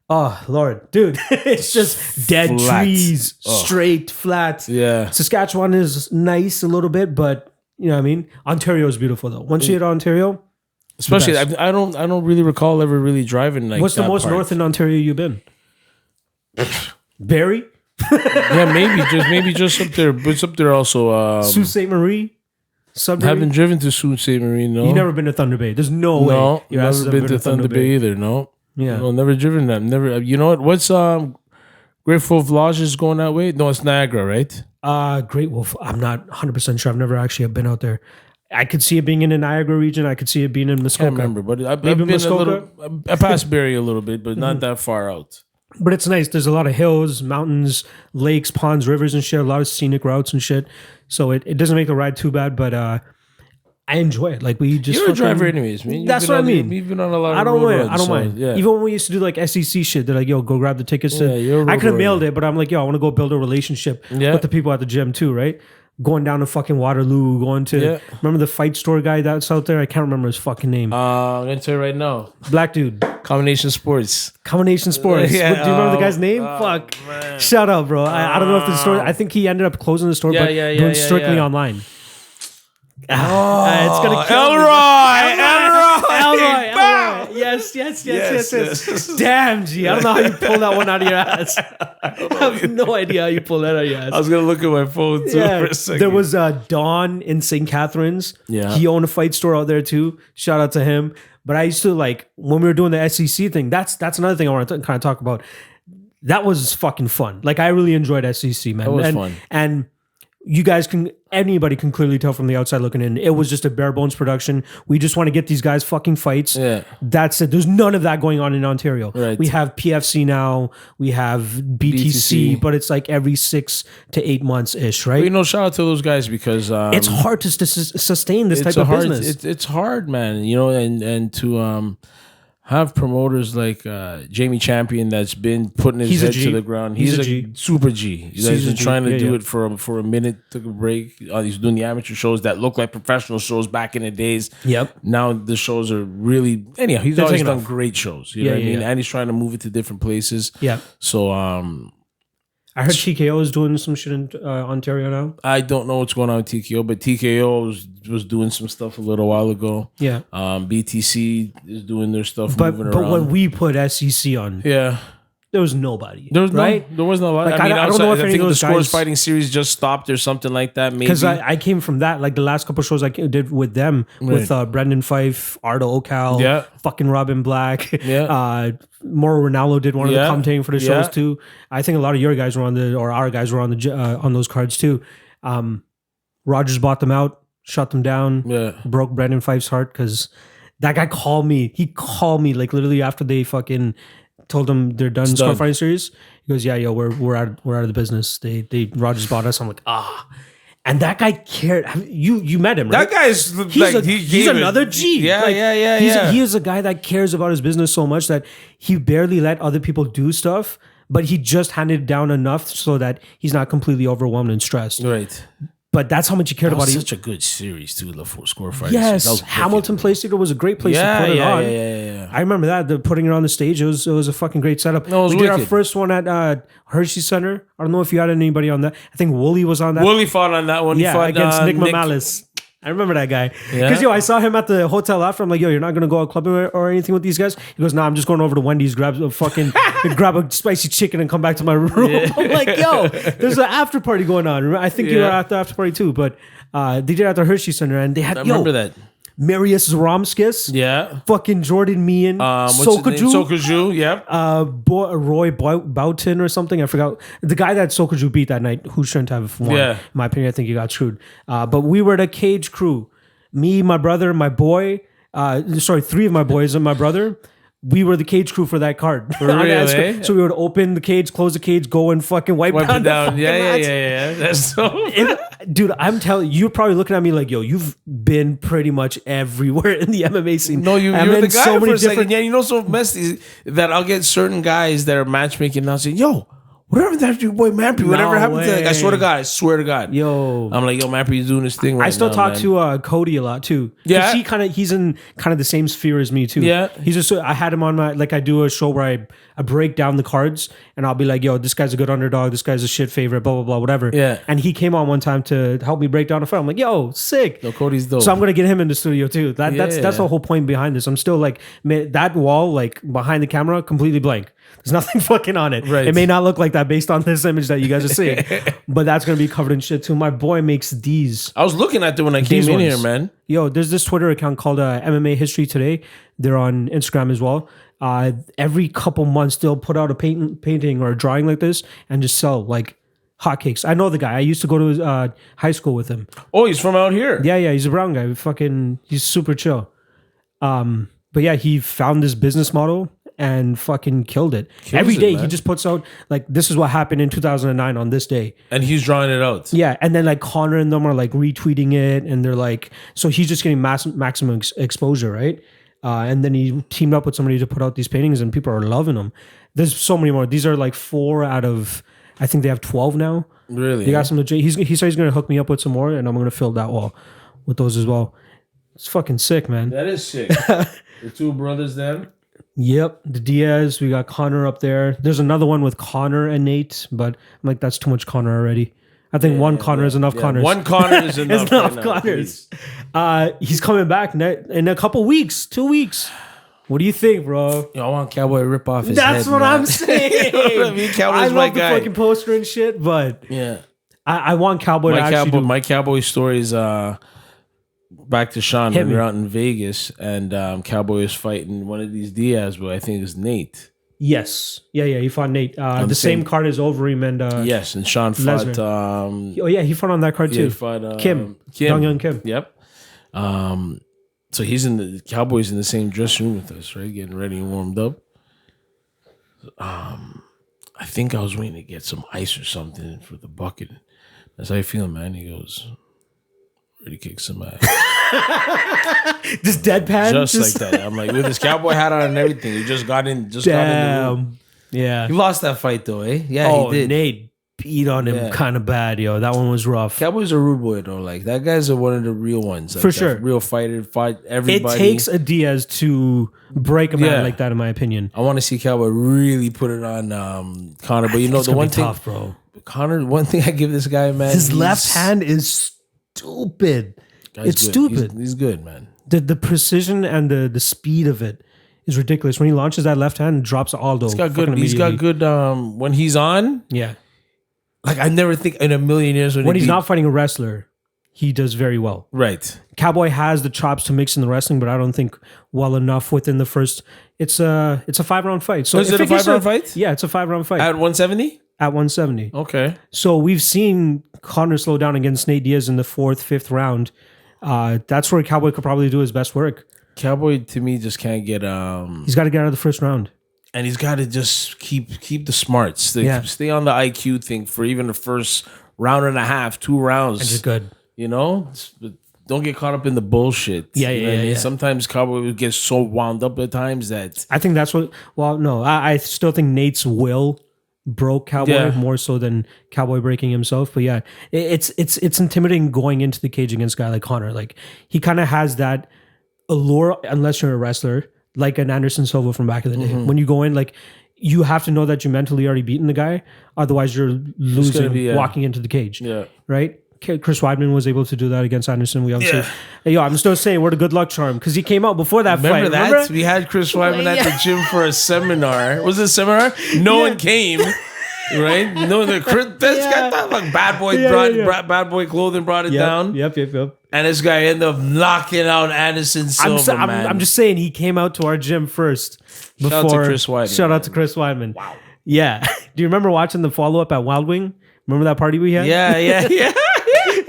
oh, Lord, dude, it's just dead Flat. trees, straight, flat. Yeah. Saskatchewan is nice a little bit, but you know what I mean? Ontario is beautiful though. Once you hit Ontario, Especially, the I don't really recall ever really driving like what's the that most part. north in Ontario you've been? Barrie? Yeah, maybe just up there. But it's up there also. Sault Ste. Marie? Sudbury? Haven't driven to Sault Ste. Marie. No, You've never been to Thunder Bay. There's no way. No, your ass has never ever been to Thunder Bay either. No, Yeah. no, never driven that. Never. You know what? What's Great Wolf Lodge is going that way? No, it's Niagara, right? Great Wolf. I'm not 100% sure. I've never actually been out there. I could see it being in the Niagara region. I could see it being in Muskoka. Can't remember, but I've Maybe been Muskoka? I passed Barrie a little bit, but not that far out. But it's nice. There's a lot of hills, mountains, lakes, ponds, rivers, and shit. A lot of scenic routes and shit. So it doesn't make the ride too bad, but I enjoy it. Like we just You're a fucking- driver anyways, man. You've That's been what I on the- mean. You've been on a lot of I don't road mind. runs, I don't so, mind. Yeah. Even when we used to do like SEC shit, they're like, yo, go grab the tickets. Yeah, you're a road I could have mailed warrior. it, but I'm like, yo, I want to go build a relationship Yeah. with the people at the gym too, right? Going down to fucking Waterloo, going to Yeah. remember the fight store guy that's out there? I can't remember his fucking name. I'm gonna tell you right now. Black dude. Combination Sports. Combination Sports. Yeah, Do you remember the guy's oh, name? oh, Fuck. man. Shut up, bro. I don't know if the store. I think he ended up closing the store, Yeah, but yeah, yeah, doing yeah, strictly yeah. online. It's gonna kill Elroy! Elroy. Bam! Yes. Yes. Damn, G. I don't know how you pulled that one out of your ass. I have no idea how you pulled that out of your ass. I was gonna look at my phone too for a second. There was Don in St. Catharines. Yeah. He owned a fight store out there too. Shout out to him. But I used to like when we were doing the SEC thing. That's another thing I want to kind of talk about. That was fucking fun. Like I really enjoyed SEC, man. That was fun. And you guys anybody can clearly tell from the outside looking in, it was just a bare bones production. We just want to get these guys fucking fights. Yeah. That's it. There's none of that going on in Ontario. Right. We have PFC now. We have BTC, BTC. but it's like every 6 to 8 months ish, right? You know, shout out to those guys because It's hard to sustain this it's type of hard, business. It's hard, man. You know, and to have promoters like Jamie Champion that's been putting his He's a head G. to the ground. He's He's a a G. super G. He's He's a been G. trying to Yeah, do yeah. it for a minute, took a break. He's doing the amateur shows that look like professional shows back in the days. Yep. Now the shows are really anyhow. He's They're always taking done off. great shows. You know what I mean? yeah. And he's trying to move it to different places. Yeah. So I heard TKO is doing some shit in Ontario now. I don't know what's going on with TKO, but TKO was doing some stuff a little while ago. Yeah. BTC is doing their stuff But moving but around. when we put SEC on, yeah. there was nobody. There was right? there was no lot. Like, I mean, I don't know if I any think of the those Scores guys- Fighting series just stopped or something like that. Maybe Because I came from that, like the last couple shows I did with them, with Brendan Fife, Ardo Ocal, Yeah. fucking Robin Black, Yeah. Mauro Ronaldo did one of the Yeah. commentating for the Yeah. shows too. I think a lot of your guys were our guys were on those cards too. Rogers bought them out, shut them down, Yeah. broke Brendan Fife's heart because that guy called me. He called me like literally after they fucking told him they're done score done. fighting series. He goes, "Yeah, yo, we're out of the business. They Rogers bought us." I'm like, ah. And that guy cared. You met him, right? That guy's he's another G. Yeah. He is a guy that cares about his business so much that he barely let other people do stuff, but he just handed down enough so that he's not completely overwhelmed and stressed. Right. But that's how much he cared about it. Such a good series too, the Score Fighters. Yes, Hamilton Place Theater was a great place to put it on. Yeah. I remember that, putting it on the stage. It was a fucking great setup. No, we did our first one at Hershey Center. I don't know if you had anybody on that. I think Wooly was on that. Wooly fought on that one. Yeah, he fought against Nick Mamalis. I remember that guy. Because, I saw him at the hotel after. I'm like, you're not going to go out clubbing or anything with these guys? He goes, I'm just going over to Wendy's, grab a spicy chicken and come back to my room. Yeah. I'm like, there's an after party going on. I think you were at the after party too, but they did it at the Hershey Center and they had, I remember that. Marius Romskis. Yeah. Fucking Jordan Meehan. Sokoju, yep. Roy Boughton or something. I forgot. The guy that Sokoju beat that night, who shouldn't have won. Yeah. In my opinion, I think he got screwed. But we were the cage crew. Me, my brother, my boy. 3 of my boys and my brother. We were the cage crew for that card. Really? So we would open the cage, close the cage, go and fucking wipe it down. Yeah. That's so. Dude, I'm telling you, you're probably looking at me like, you've been pretty much everywhere in the MMA scene. No, you're the guy for a second. Yeah, so messy that I'll get certain guys that are matchmaking now saying, whatever happened to your boy Mampy, whatever happened to, like, I swear to God. Yo. I'm like, Mampy's doing this thing right now. I still talk to Cody a lot too. Yeah. He's in kind of the same sphere as me too. Yeah. I had him on I do a show where I break down the cards and I'll be like, this guy's a good underdog, this guy's a shit favorite, blah, blah, blah, whatever. Yeah. And he came on one time to help me break down a fight. I'm like, sick. Yo, Cody's dope. So I'm going to get him in the studio too. That's the whole point behind this. I'm still like, man, that wall, like behind the camera, completely blank. There's nothing fucking on it. Right. It may not look like that based on this image that you guys are seeing, but that's going to be covered in shit too. My boy makes these. I was looking at them when I came in here, man. There's this Twitter account called MMA History Today. They're on Instagram as well. Every couple months, they'll put out a painting or a drawing like this and just sell like hotcakes. I know the guy. I used to go to high school with him. Oh, he's from out here. Yeah, he's a brown guy. He's super chill. But yeah, he found this business model and fucking killed it. Every day he just puts out like, this is what happened in 2009 on this day. And he's drawing it out. Yeah. And then like Connor and them are like retweeting it. And they're like, so he's just getting maximum exposure, right? And then he teamed up with somebody to put out these paintings and people are loving them. There's so many more. These are like 4 out of, I think they have 12 now. Really? They got some legit. He said he's going to hook me up with some more and I'm going to fill that wall with those as well. It's fucking sick, man. That is sick. The 2 brothers then? Yep, the Diaz. We got Connor up there. There's another one with Connor and Nate, but I'm like, that's too much Connor already. I think one Connor is enough Connors. One Connor is enough. Connors. He's coming back in a couple weeks, 2 weeks. What do you think, bro? I want Cowboy to rip off his head. That's what I'm saying. I love the fucking poster and shit, but I want Cowboy to actually my Cowboy stories. Back to Sean when we were out in Vegas and Cowboy was fighting one of these Diaz, but I think it was Nate. Yes. Yeah, he fought Nate. The same card as Overeem and yes, and Sean fought he fought on that card too. He fought Kim. Young Kim. Yep. So he's in the Cowboys in the same dressing room with us, right? Getting ready and warmed up. I think I was waiting to get some ice or something for the bucket. That's how you feeling, man. He goes, ready to kick some ass. Just deadpan? Just like that. I'm like, with his cowboy hat on and everything. He just got in. Got in the room. Yeah. He lost that fight though, eh? Yeah, he did. Nate beat on him kind of bad, yo. That one was rough. Cowboy's a rude boy though. Like, that guy's one of the real ones. Like, for sure. Real fighter, fight everybody. It takes a Diaz to break a man like that, in my opinion. I want to see Cowboy really put it on Connor. But you know, the one thing, tough, bro. Connor, one thing I give this guy, man. His left hand is stupid. It's good. stupid. He's good, man. The precision and the speed of it is ridiculous. When he launches that left hand, it drops Aldo. He's got good. When he's on, like, I never think in a million years when he's not fighting a wrestler, he does very well. Right. Cowboy has the chops to mix in the wrestling, but I don't think well enough within the first. It's a 5-round fight. So is it a 5-round fight? Yeah, it's a 5-round fight at 170. At 170. Okay. So we've seen Connor slow down against Nate Diaz in the 4th, 5th round. That's where Cowboy could probably do his best work. Cowboy, to me, just can't get. He's got to get out of the first round, and he's got to just keep the smarts. Stay on the IQ thing for even the first round and a half, 2 rounds. And just good. You know? Don't get caught up in the bullshit. Yeah, you know yeah, what I mean? yeah. Sometimes Cowboy gets so wound up at times that... I think that's what... Well, no. I still think Nate's will broke Cowboy more so than Cowboy breaking himself. But yeah, it's intimidating going into the cage against a guy like Conor. Like, he kind of has that allure, unless you're a wrestler, like an Anderson Silva from back in the day. When you go in, like, you have to know that you mentally already beaten the guy. Otherwise, you're losing walking into the cage. Yeah. Right? Chris Weidman was able to do that against Anderson. We obviously, hey, yo, I'm still saying we're the good luck charm because he came out before that fight. Remember? We had Chris Weidman at the gym for a seminar. Was it a seminar? No one came. Right? No, this guy thought like Bad Boy Clothing brought it down. Yep. And this guy ended up knocking out Anderson Silva. I'm just saying he came out to our gym first. Shout out to Chris Weidman. Shout out to Chris Weidman. Wow. Yeah. Do you remember watching the follow up at Wild Wing? Remember that party we had? Yeah.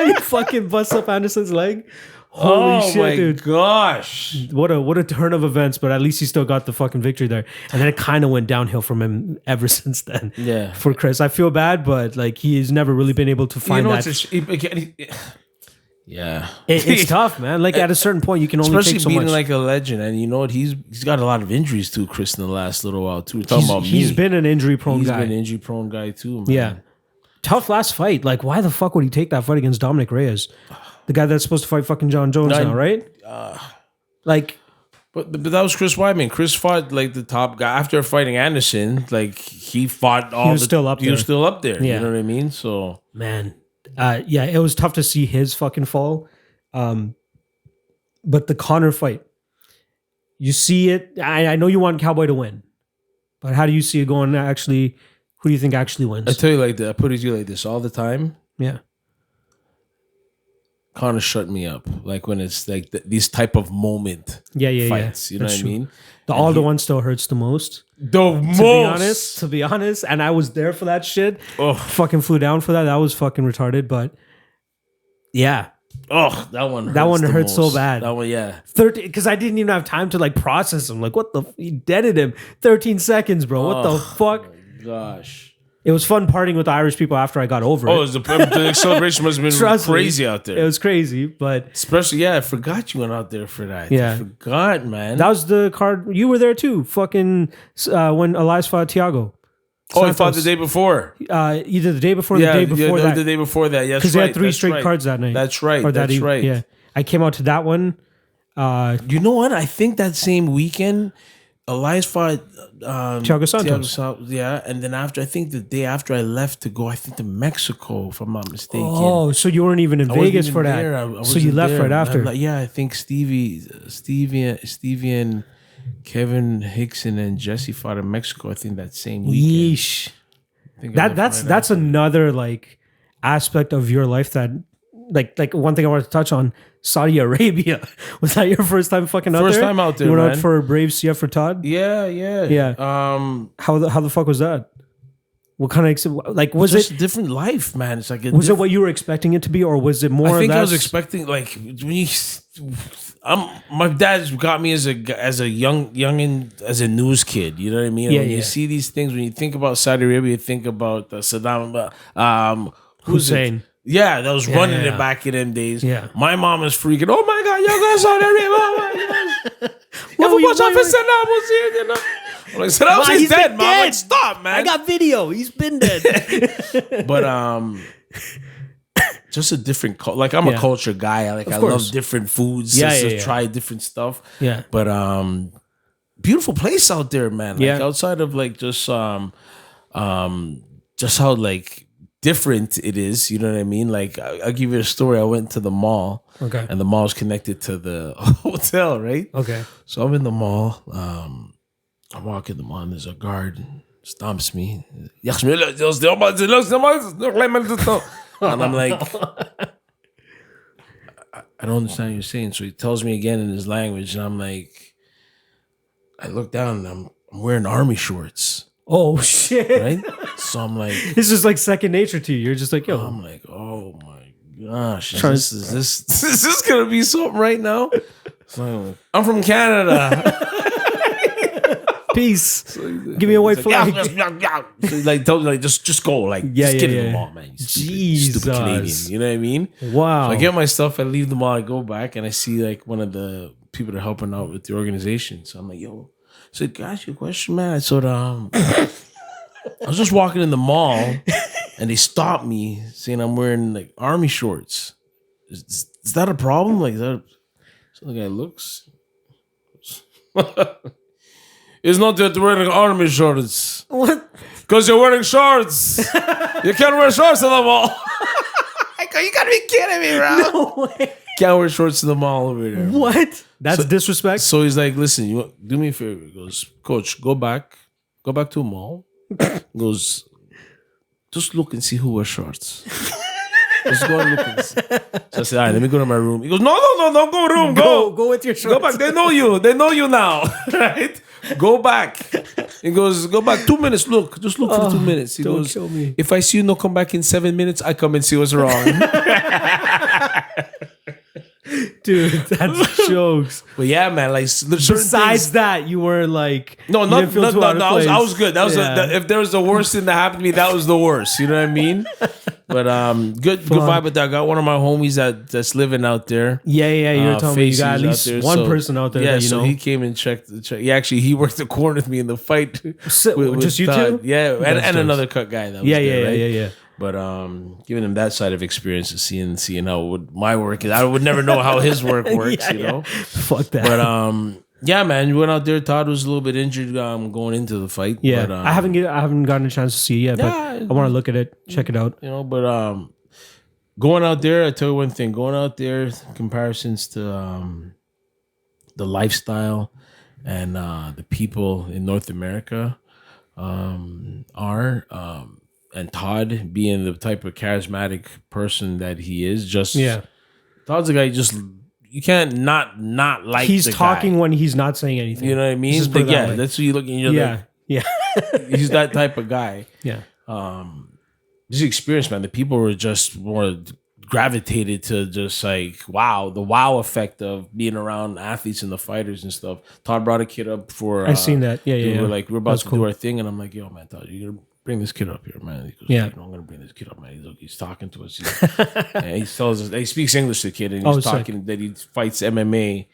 And he fucking busts up Anderson's leg. Holy shit, dude. Gosh. What a turn of events, but at least he still got the fucking victory there. And then it kind of went downhill from him ever since then. Yeah. For Chris. I feel bad, but like he's never really been able to find that. It's tough, man. Like at a certain point, you can only especially take so being much. like a legend, and you know what? He's got a lot of injuries too, Chris, in the last little while too. He's been an injury prone guy. He's been an injury prone guy too, man. Yeah. Tough last fight. Like, why the fuck would he take that fight against Dominic Reyes? The guy that's supposed to fight fucking John Jones now, right? But that was Chris Weidman. Chris fought like the top guy after fighting Anderson. Like he fought all. He was still up there. Yeah. You know what I mean? So man, it was tough to see his fucking fall. But the Conor fight, you see it. I know you want Cowboy to win, but how do you see it going? Actually, who do you think actually wins? I tell you like that. I put it to you like this all the time. Yeah. Conor shut me up. Like when it's like these type of moment fights. You know what I mean? The Aldo one still hurts the most. To be honest, and I was there for that shit. Oh, fucking flew down for that. That was fucking retarded. But yeah. Oh, that one hurt so bad. That one, yeah. 13 because I didn't even have time to like process him. Like what the he deaded him. 13 seconds, bro. What the fuck? Gosh. It was fun partying with the Irish people after I got over it. Oh, the celebration must have been crazy out there. It was crazy, but... Especially, I forgot you went out there for that. Yeah. I forgot, man. That was the card... You were there too, fucking... when Elias fought Thiago. Oh, he fought the day before. Either the day before or the day before that. The day before that, yes. Because they had 3 straight cards that night. That's right, right. Yeah. I came out to that one. You know what? I think that same weekend... Elias fought Thiago Santos. And then I think the day after I left to go, I think to Mexico, if I'm not mistaken. Oh, so you weren't even in Vegas for that. So you left right after. I think Stevie and Kevin Hickson and Jesse fought in Mexico. I think that same weekend. Yeesh. That's another like aspect of your life that like one thing I wanted to touch on. Saudi Arabia. Was that your first time fucking out there? First time out there, You went man. out for Brave CF for Todd? Yeah. How the fuck was that? What kind of like was just it a different life, man? It's like was it what you were expecting it to be, or was it more? I think I was expecting like when you. My dad's got me as a youngin as a news kid. You know what I mean? When you see these things, when you think about Saudi Arabia, you think about Saddam Hussein. Yeah, that was running it back in them days. Yeah. My mom is freaking, oh my God, y'all got Saudi Arabia. Oh my gosh. Well, watch out for Saddam Hussein, you know? I'm like, Saddam Hussein's dead, Mom. Like, stop, man. I got video. He's been dead. But just a different like I'm a culture guy. I love different foods. Just try different stuff. Yeah. But beautiful place out there, man. Like outside of like just how like different it is, you know what I mean? Like I'll give you a story. I went to the mall, and the mall's connected to the hotel, right? Okay. So I'm in the mall. I walk in the mall, and there's a guard stomps me. And I'm like, I don't understand what you're saying. So he tells me again in his language, and I'm like, I look down, and I'm wearing army shorts. Oh shit! Right? So I'm like, it's just like second nature to you. You're just like, yo. I'm like, oh my gosh, is this gonna be something right now? So I'm from Canada. Peace. Give me a white flag. So he's like, tell me, like, just go. Like, just get in the mall, man. You stupid Canadian. You know what I mean? Wow. So I get my stuff, I leave the mall, I go back, and I see like one of the people that are helping out with the organization. So I'm like, yo, I said, can I ask you a question, man? I said, I was just walking in the mall and they stopped me saying I'm wearing like army shorts. Is that a problem? Like, that? So the guy looks. It's not that you're wearing army shorts. What? Because you're wearing shorts. You can't wear shorts in the mall. I go, you gotta be kidding me, bro. No way. Can't wear shorts in the mall over there. What? That's disrespect. So he's like, listen, do me a favor. He goes, Coach, go back to a mall. He goes, just look and see who wears shorts. Just go and look and see. So I said, all right, let me go to my room. He goes, no, don't go room. Go with your shorts. Go back. They know you now. Right? Go back. He goes, go back 2 minutes. Look, just look for 2 minutes. He goes, kill me. if I see you not come back in 7 minutes, I come and see what's wrong. Dude, that's jokes. But yeah, man, like Besides that, you were like, no, you didn't feel too out of I place. was good. That was if there was the worst thing that happened to me, that was the worst. You know what I mean? But good vibe with that. I got one of my homies that's living out there. Yeah, you were telling me you got at least one person out there. Yeah, that you know. He came and checked. He worked the corner with me in the fight. with just you Todd. two? Yeah, and another cut guy. That was Yeah. But giving him that side of experience of seeing how my work is, I would never know how his work works. You know, fuck that. But yeah, man, we went out there. Todd was a little bit injured going into the fight. Yeah, but, I haven't gotten a chance to see it yet, but I want to look at it, check it out. You know, but going out there, I tell you one thing: going out there, comparisons to the lifestyle and the people in North America are. And Todd being the type of charismatic person that he is, Todd's a guy you can't not like. He's the talking guy. When he's not saying anything. You know what I mean? But that's what you look and you're like, he's that type of guy. Yeah. This experience, man, the people were just more gravitated to just like the wow effect of being around athletes and the fighters and stuff. Todd brought a kid up for. I seen that. Yeah. We're about to do our thing, and I'm like, yo, man, Todd, you're gonna bring this kid up here, man. He goes, I'm gonna bring this kid up, man. He's talking to us. And he tells us he speaks English to the kid, and he's talking that he fights MMA.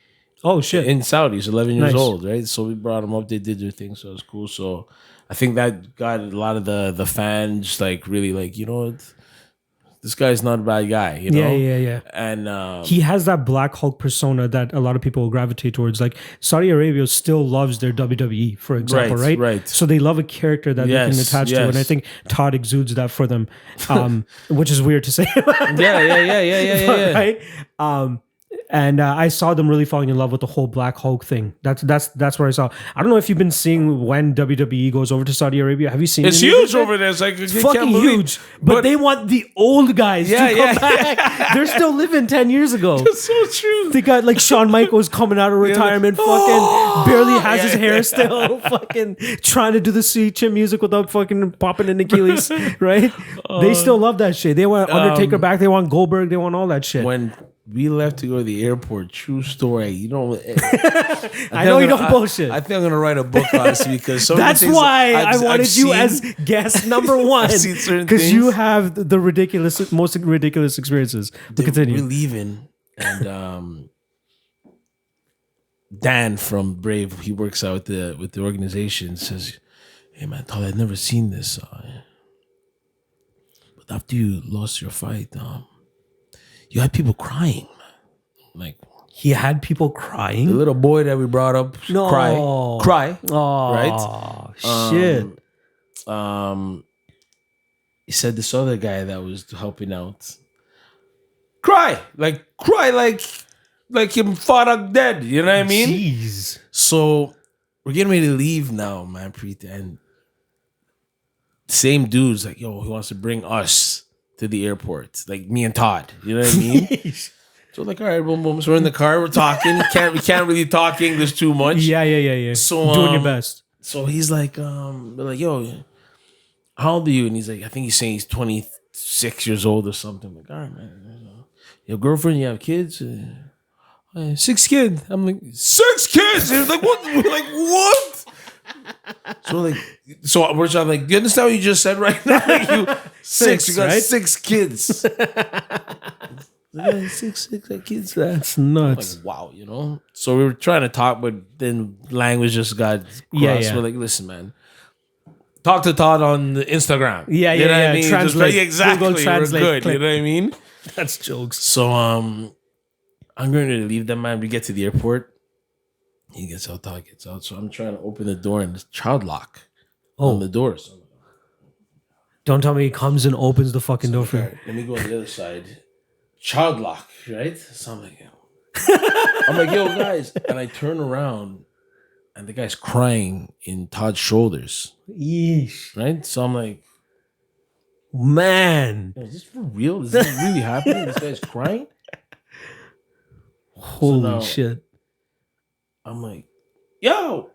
Oh shit! In Saudi, he's 11 years old, right? So we brought him up. They did their thing, so it was cool. So I think that got a lot of the fans like really like, you know, this guy's not a bad guy, you know? Yeah. And he has that Black Hulk persona that a lot of people gravitate towards. Like Saudi Arabia still loves their WWE, for example, right? Right. So they love a character that they can attach to, and I think Todd exudes that for them, which is weird to say. Yeah. Right. And I saw them really falling in love with the whole Black Hulk thing. That's where I saw. I don't know if you've been seeing when WWE goes over to Saudi Arabia. Have you seen? It's huge over there. It's like it's fucking huge. But they want the old guys to come back. They're still living 10 years ago. That's so true. They got like Shawn Michaels coming out of retirement, fucking barely has his hair still, fucking trying to do the sweet chin music without fucking popping in Achilles, right? They still love that shit. They want Undertaker back. They want Goldberg. They want all that shit. When we left to go to the airport, true story. You know, I know you don't bullshit. I think I'm gonna write a book on this because that's why I wanted you as guest number one, because you have the most ridiculous experiences. Continue. We're leaving, and Dan from Brave, he works out with the organization, says, "Hey man, Todd, I've never seen this, but after you lost your fight, you had people crying." Like, he had people crying? The little boy that we brought up, cry. Oh, Right? Shit. He said this other guy that was helping out, cry like him fought up dead. You know what I mean? Jeez. So we're getting ready to leave now, man, Preet. And same dude's like, yo, he wants to bring us to the airport, like me and Todd. You know what I mean? So like, all right, boom, boom. So we're in the car, we're talking. We can't really talk English too much. Yeah. So doing your best. So he's like, we're like, yo, how old are you? And he's like, I think he's saying he's 26 years old or something. I'm like, all right, man. Your girlfriend, you have kids? 6 kids. I'm like, 6 kids? He's like, what? We're like, what? So we're trying like, do you understand what you just said right now? Like you you got right? 6 kids. Six kids. That's nuts. Like, wow, you know? So we were trying to talk, but then language just got crossed. Yeah. We're like, listen, man. Talk to Todd on the Instagram. Yeah, you know what I mean? Translate. Exactly. Google Translate. We're good. Click. You know what I mean? That's jokes. So I'm going to leave them, man. We get to the airport. He gets out, Todd gets out. So I'm trying to open the door and there's child lock on the doors. Don't tell me he comes and opens the fucking door for you. Let me go on the other side. Child lock, right? So I'm like, yo, guys. And I turn around and the guy's crying in Todd's shoulders. Yeesh. Right? So I'm like, man. is this for real? Is this really happening? This guy's crying? Holy shit. I'm like, yo.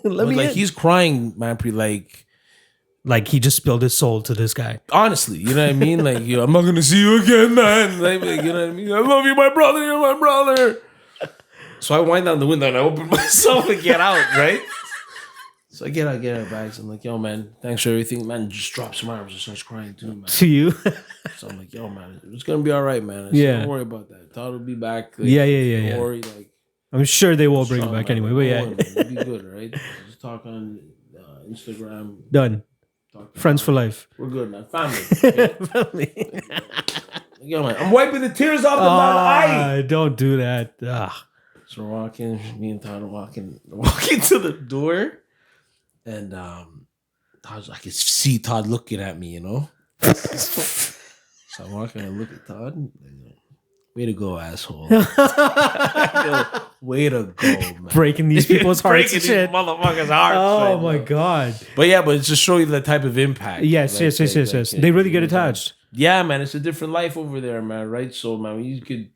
Let me like in. he's crying, man, like he just spilled his soul to this guy. honestly, you know what I mean? Like, yo, I'm not gonna see you again, man. Like, you know what I mean? I love you, my brother, you're my brother. So I wind down the window and I open myself and get out, right? So I get out bags. I'm like, yo, man, thanks for everything. Man, just drops my arms and starts crying too, man. To you? So I'm like, yo, man, it's gonna be all right, man. I said, Yeah. Don't worry about that. Todd will be back. Like, Yeah. Don't worry, like, I'm sure they will bring it back anyway. But yeah, it'll be good, right? Just talk on Instagram. done. Friends for life. We're good, man. Family. Okay? Yo, man, I'm wiping the tears off the eye. Don't do that. So we're walking, me and Todd are walking to the door, and I can see Todd looking at me, you know. So I'm walking and look at Todd. And, way to go, asshole. Yo, way to go, man. Breaking these people's hearts and Breaking shit. these motherfuckers' hearts. Oh right my now. God. But yeah, but it's just show you the type of impact. Yes. They really get attached. Yeah, man, it's a different life over there, man. Right? So, man, you could,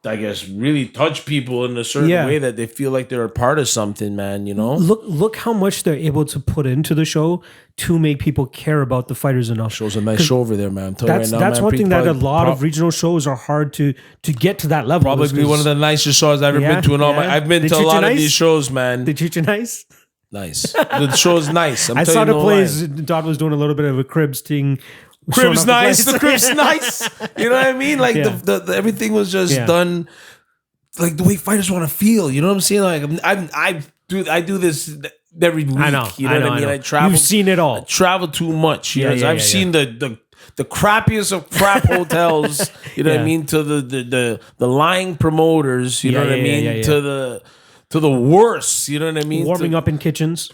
I guess, really touch people in a certain way that they feel like they're a part of something, man. You know. Look how much they're able to put into the show to make people care about the fighters enough. Shows a nice show over there, man. I'm telling you That's right now, that's man, one thing that a lot of regional shows are hard to get to that level. probably one of the nicest shows I've ever been to. I've been They to a treat you lot of nice? these shows, man. They treat you nice. Nice. The show's nice. I saw the plays. Dodd was doing a little bit of a Cribs thing. Crib's showing off nice. the The Crib's nice. You know what I mean? Like the everything was just done. Like the way fighters want to feel, you know what I'm saying? Like I do this every week. I know. You know what I mean? I travel. You've seen it all. I travel too much. You know? I've seen the crappiest of crap hotels. You know what I mean? To the lying promoters. You know what I mean? To the worst. You know what I mean? Warming up in kitchens.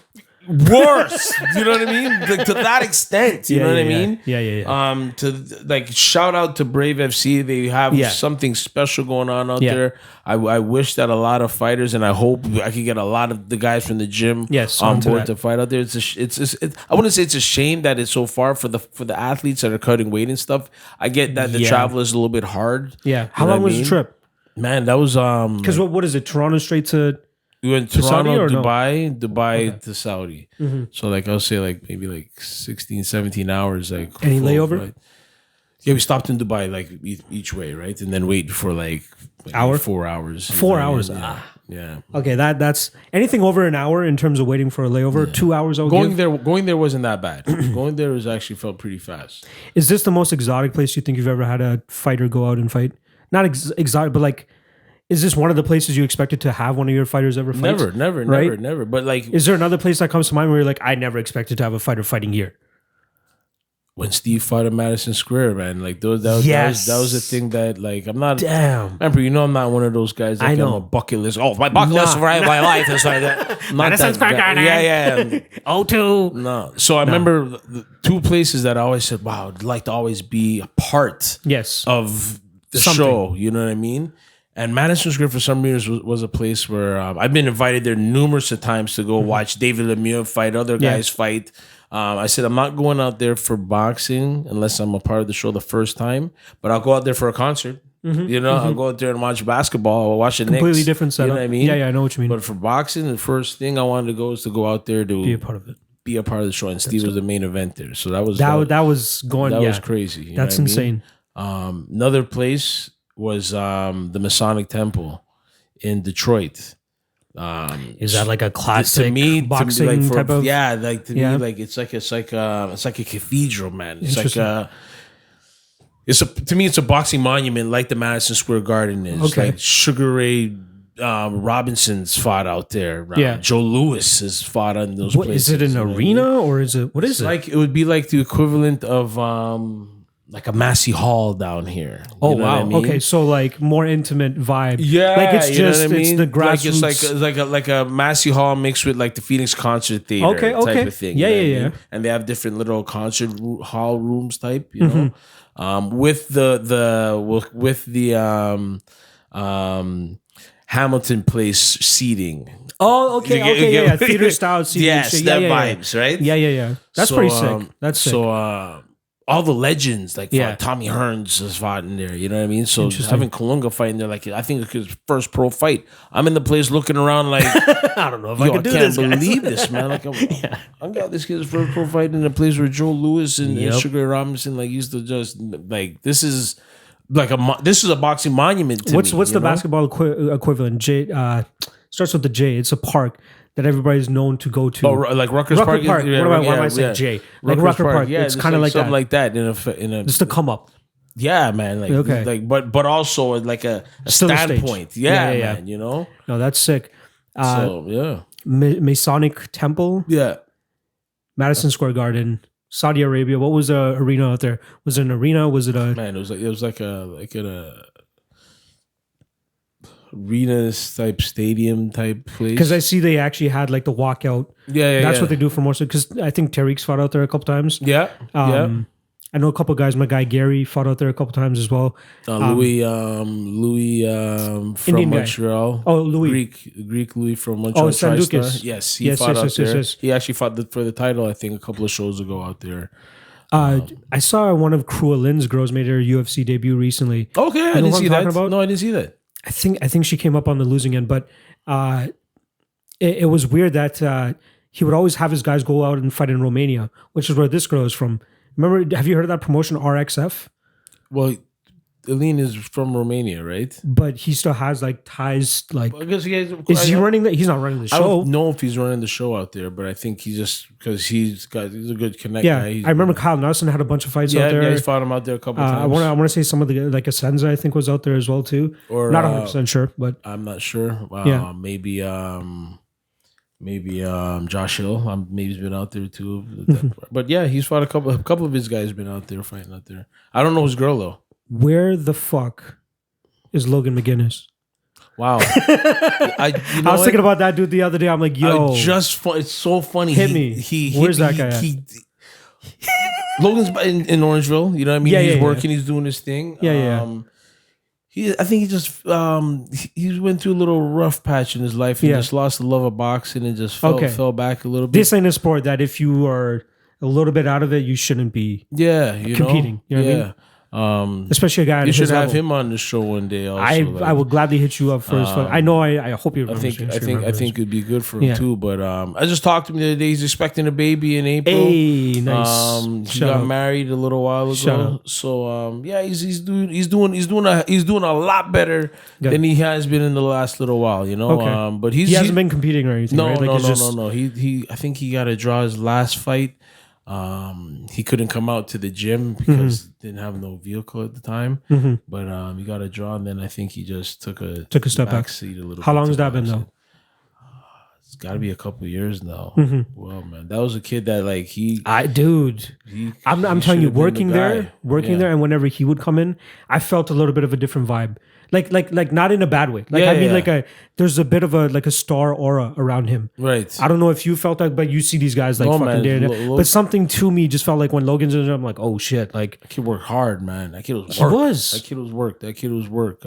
Worse, you know what I mean? Like, to that extent, you know what I mean? Yeah. To like shout out to Brave FC. They have something special going on out there. I wish that a lot of fighters, and I hope I could get a lot of the guys from the gym on board to fight out there. I wouldn't say it's a shame that it's so far for the athletes that are cutting weight and stuff. I get that the travel is a little bit hard. Yeah. How long was the trip? Man, that was because what is it? Toronto straight to. We went to Toronto, Dubai no? to Saudi. Mm-hmm. So like I'll say like maybe like 16, 17 hours. Like any layover? Flight. Yeah, we stopped in Dubai like each way, right? And then wait for like hour? 4 hours. 4 hours. Yeah. Okay, that's anything over an hour in terms of waiting for a layover. 2 hours. Going there wasn't that bad. Going there was actually felt pretty fast. Is this the most exotic place you think you've ever had a fighter go out and fight? Not exotic, but like. Is this one of the places you expected to have one of your fighters ever fight? Never. But like, is there another place that comes to mind where you're like, I never expected to have a fighter fighting here? When Steve fought at Madison Square, man, like that was the thing that like I'm not. Damn. Remember, I'm not one of those guys that I'm a bucket list. Oh, my bucket list for my life is like that. Madison Square Garden. Yeah. O2. No. So I remember the two places that I always said, wow, I'd like to always be a part. Of the show. You know what I mean? And Madison Square, for some reason, was a place where I've been invited there numerous of times to go watch David Lemieux fight, other guys fight. I said, I'm not going out there for boxing unless I'm a part of the show the first time, but I'll go out there for a concert. I'll go out there and watch basketball. I'll watch the Knicks. Completely different setup. You know what I mean? Yeah, I know what you mean. But for boxing, the first thing I wanted to go is to go out there to be a part of it. Be a part of the show. And Steve was the main event there. So that was was crazy. That's insane. Another place was the Masonic Temple in Detroit. Is that like a classic to me, boxing like type of? Yeah, like to me, like it's like a cathedral, man. It's like to me, it's a boxing monument, like the Madison Square Garden is. Okay. Like Sugar Ray Robinson's fought out there. Yeah. Joe Louis has fought on those places. Is it an arena or is it? What is it? Like it would be like the equivalent of like a Massey Hall down here. Oh You know wow! what I mean? Okay, so like more intimate vibe. Yeah, like it's you know just what I mean? it's the grassroots. Like it's like a Massey Hall mixed with like the Phoenix Concert Theater type of thing. Yeah, you know yeah, what I mean? yeah. And they have different little concert hall rooms type, you know, with the Hamilton Place seating. Oh, okay, You get- okay, you yeah, get- theater style seating. Yes, shit. that yeah, vibes, right? Yeah. That's So, pretty sick. That's sick. So all the legends like Yeah. Tommy Hearns has fought in there. You know what I mean? So Interesting. having Kalunga fight in there, like I think it's his first pro fight. I'm in the place looking around like I don't know if I yo, I can do can't this. guys. believe this, man. Like I got this kid's first pro fight in a place where Joe Louis and Sugar Ray Robinson like used to just like this is like this is a boxing monument to What's me, the you know? basketball equivalent? J starts with the J. It's a park that everybody's known to go to. Oh, like Rutgers Rucker Park. Park. Yeah, Why am I yeah, saying yeah. J? Like Rutgers Rucker Park. Yeah, It's kind of like something that. like that in a Just to come up. yeah, man. Like Okay. like but also like a Still a stage. standpoint. Yeah, Yeah. man. You know. No, that's sick. So yeah, Masonic Temple, yeah. Madison Square Garden, Saudi Arabia. What was the arena out there? Was it an arena? Was it a? Man, it was like an arena type stadium type place. Because I see they actually had like the walkout. yeah, That's what they do for most of it. Because I think Tariq's fought out there a couple times. Yeah, yeah. I know a couple guys. My guy Gary fought out there a couple times as well. Louis from Indian guy. Montreal. Oh, Louis. Greek Louis from Montreal. Oh, San TriStar. Lucas. Yes, he Yes, fought out there. yes. He actually fought for the title, I think, a couple of shows ago out there. I saw one of Krua Lynn's girls made her UFC debut recently. Okay, I know didn't what see I'm that. talking about? No, I didn't see that. I think she came up on the losing end, but it was weird that he would always have his guys go out and fight in Romania, which is where this girl is from. Remember, have you heard of that promotion RXF? Well, Eileen is from Romania, right? But he still has like ties. Like, Because is he running that? He's not running the I show. don't know if he's running the show out there, but I think he just because he's a good connect Yeah, guy. I remember Kyle Nelson had a bunch of fights out there. Yeah, he's fought him out there a couple times. I want to say some of the like Asenza I think was out there as well too. Or, not 100% sure, but I'm not sure. Yeah. Maybe Josh Hill. Maybe he's been out there too. But yeah, he's fought a couple of his guys been out there fighting out there. I don't know his girl though. where the fuck is Logan McGuinness? Wow. I was thinking about that dude the other day. I'm like, yo, it's so funny. Hit me. Where's that guy at? Logan's in Orangeville. You know what I mean? Yeah, He's yeah, working. He's doing his thing. Yeah. I think he just he went through a little rough patch in his life. He just lost the love of boxing and just fell back a little bit. This ain't a sport that if you are a little bit out of it, you shouldn't be competing. You know what I mean? Especially a guy at you his should have level. him on the show one day. Also, I will gladly hit you up first. I know. I hope you. I think it'd be good for him too. But I just talked to him the other day. He's expecting a baby in April. Hey, nice. He got married a little while ago. So he's doing a lot better than he has been in the last little while. You know. Okay. But he hasn't been competing or anything. No, right? no. He I think he got to draw his last fight. He couldn't come out to the gym because didn't have no vehicle at the time. But he got a draw, and then I think he just took a step back seat a little. How long has that been though? It's got to be a couple years now. Well, man, that was a kid that like I'm telling you, working there, and whenever he would come in, I felt a little bit of a different vibe. Like not in a bad way. There's a bit of a star aura around him. Right. I don't know if you felt that, but you see these guys but something to me just felt like when Logan's in there, I'm like, oh shit, like that kid worked hard, man. That kid was work. That kid was work.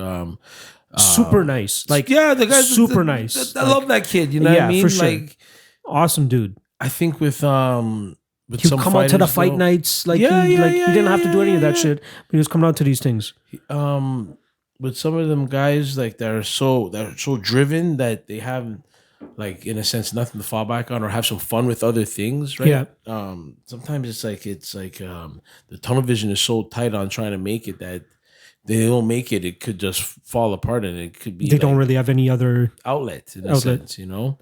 Super nice. Like the guy's super nice. I love that kid. You know what I mean? For sure. Like awesome dude. I think with He'd some come out to the fight nights. He didn't have to do any of that shit, but he was coming out to these things. With some of them guys like that are so driven that they have like in a sense nothing to fall back on or have some fun with other things, right? Yeah. Sometimes it's like the tunnel vision is so tight on trying to make it that they don't make it, it could just fall apart, and it could be They don't really have any other outlet in a sense, you know.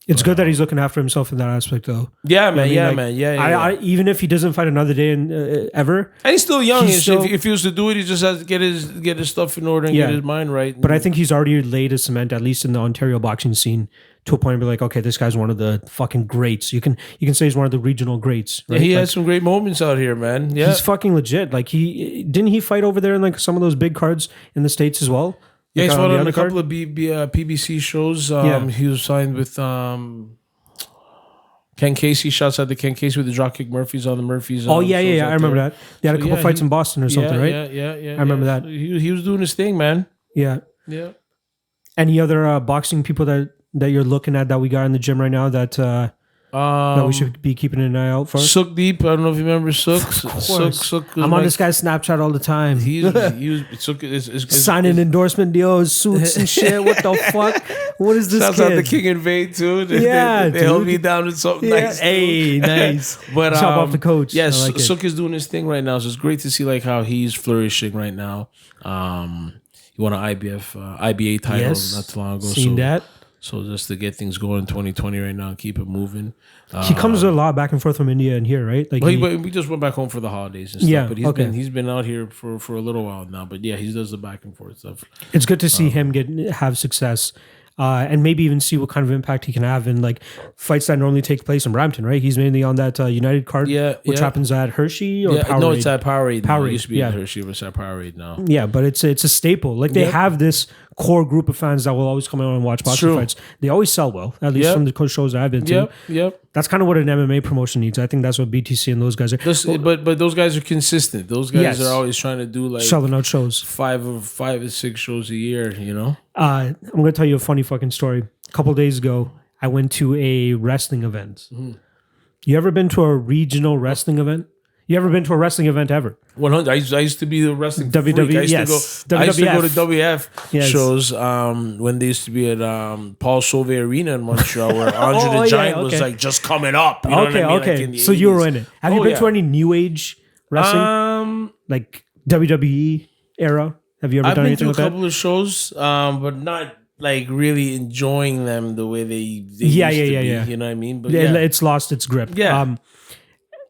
It's good that he's looking after himself in that aspect, though. Yeah, man. I mean, Man. Yeah. I even if he doesn't fight another day in, ever, and he's still young. He's still- if he was to do it, he just has to get his stuff in order and get his mind right. But I think he's already laid a cement, at least in the Ontario boxing scene, to a point where like, okay, this guy's one of the fucking greats. You can say he's one of the regional greats. Right? He like, has some great moments out here, man. Yeah, he's fucking legit. Like he fight over there in like some of those big cards in the States as well. Yeah, Like, he's fought the on a undercard? couple of PBC shows. He was signed with Ken Casey. Shouts out to Ken Casey with the Dropkick Murphys on the Murphys. Oh shows yeah, out I remember there. that. They had a couple fights in Boston or something, right? Yeah. I remember that. He was doing his thing, man. Yeah. Yeah. Any other boxing people that you're looking at that we got in the gym right now that we should be keeping an eye out for? Sook Deep. I don't know if you remember Sook. Sook. I'm on this guy's Snapchat all the time. He was Sook is signing endorsement deals, suits and shit. What the fuck? What is this Shouts kid? out to King and Vade too. They held dude. me down with something nice. Hey, nice. But Chop off the coach. Yes, I like it. Sook is doing his thing right now, so it's great to see like how he's flourishing right now. He won an IBA title not too long ago. Seen that. So just to get things going in 2020 right now and keep it moving. He comes a lot back and forth from India and here, right? Like but we just went back home for the holidays and stuff. Yeah, But he's been out here for a little while now. But yeah, he does the back and forth stuff. it's good to see him have success. And maybe even see what kind of impact he can have in like fights that normally take place in Brampton, right? He's mainly on that United card, which happens at Hershey or Powerade. No, it's at Powerade. Powerade, It used to be yeah. at Hershey, but it's at Powerade now. Yeah, but it's a staple. Like they have this core group of fans that will always come out and watch boxing fights. They always sell well, at least from the shows that I've been to. Yep. That's kind of what an MMA promotion needs. I think that's what BTC and those guys are. But those guys are consistent. Those guys are always trying to do like selling out shows. 5 or 6 shows a year, you know? I'm going to tell you a funny fucking story. A couple of days ago, I went to a wrestling event. You ever been to a regional wrestling event? You ever been to a wrestling event ever? 100. I used to be the wrestling WWE, freak. I used to go to WWF shows when they used to be at Paul Sauve Arena in Montreal, where Andre the Giant was like just coming up. You know what I mean? Okay. Like in the So 80s. you were in it. Have you been to any new age wrestling? Like WWE era? Have you ever done anything like that? I've been to a couple of shows, but not like really enjoying them the way they used to be. You know what I mean? But it's lost its grip. Yeah.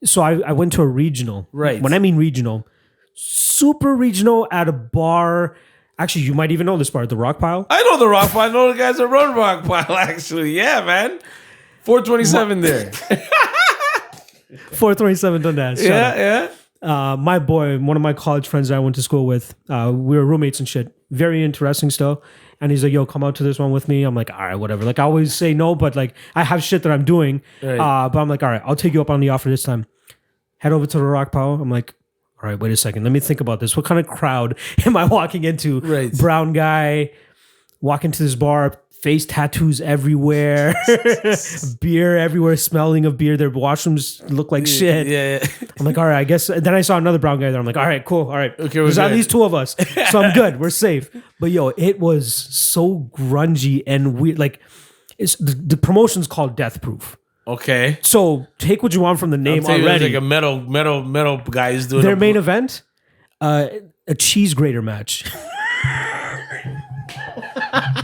So I went to a regional. Right. When I mean regional, super regional at a bar. Actually, you might even know this bar, the Rock Pile. I know the Rock Pile. I know the guys that run Rock Pile, actually. Yeah, man. 427 there. 427 Dundas. Yeah. My boy, one of my college friends that I went to school with, we were roommates and shit. Very interesting still. And he's like, yo, come out to this one with me. I'm like, all right, whatever. Like, I always say no, but like, I have shit that I'm doing. Right. But I'm like, all right, I'll take you up on the offer this time. Head over to the Rock Pile. I'm like, all right, wait a second. Let me think about this. What kind of crowd am I walking into? Right. Brown guy, walk into this bar, face tattoos everywhere, beer everywhere, smelling of beer. Their washrooms look like shit. Yeah. I'm like, all right, I guess. Then I saw another brown guy there. I'm like, all right, cool. All right. Okay, There's at good. least 2 of us. So I'm good. We're safe. But yo, it was so grungy and weird. Like, it's the promotion's called Death Proof. Okay. So take what you want from the name already. Like a metal guys doing Their main event, a cheese grater match.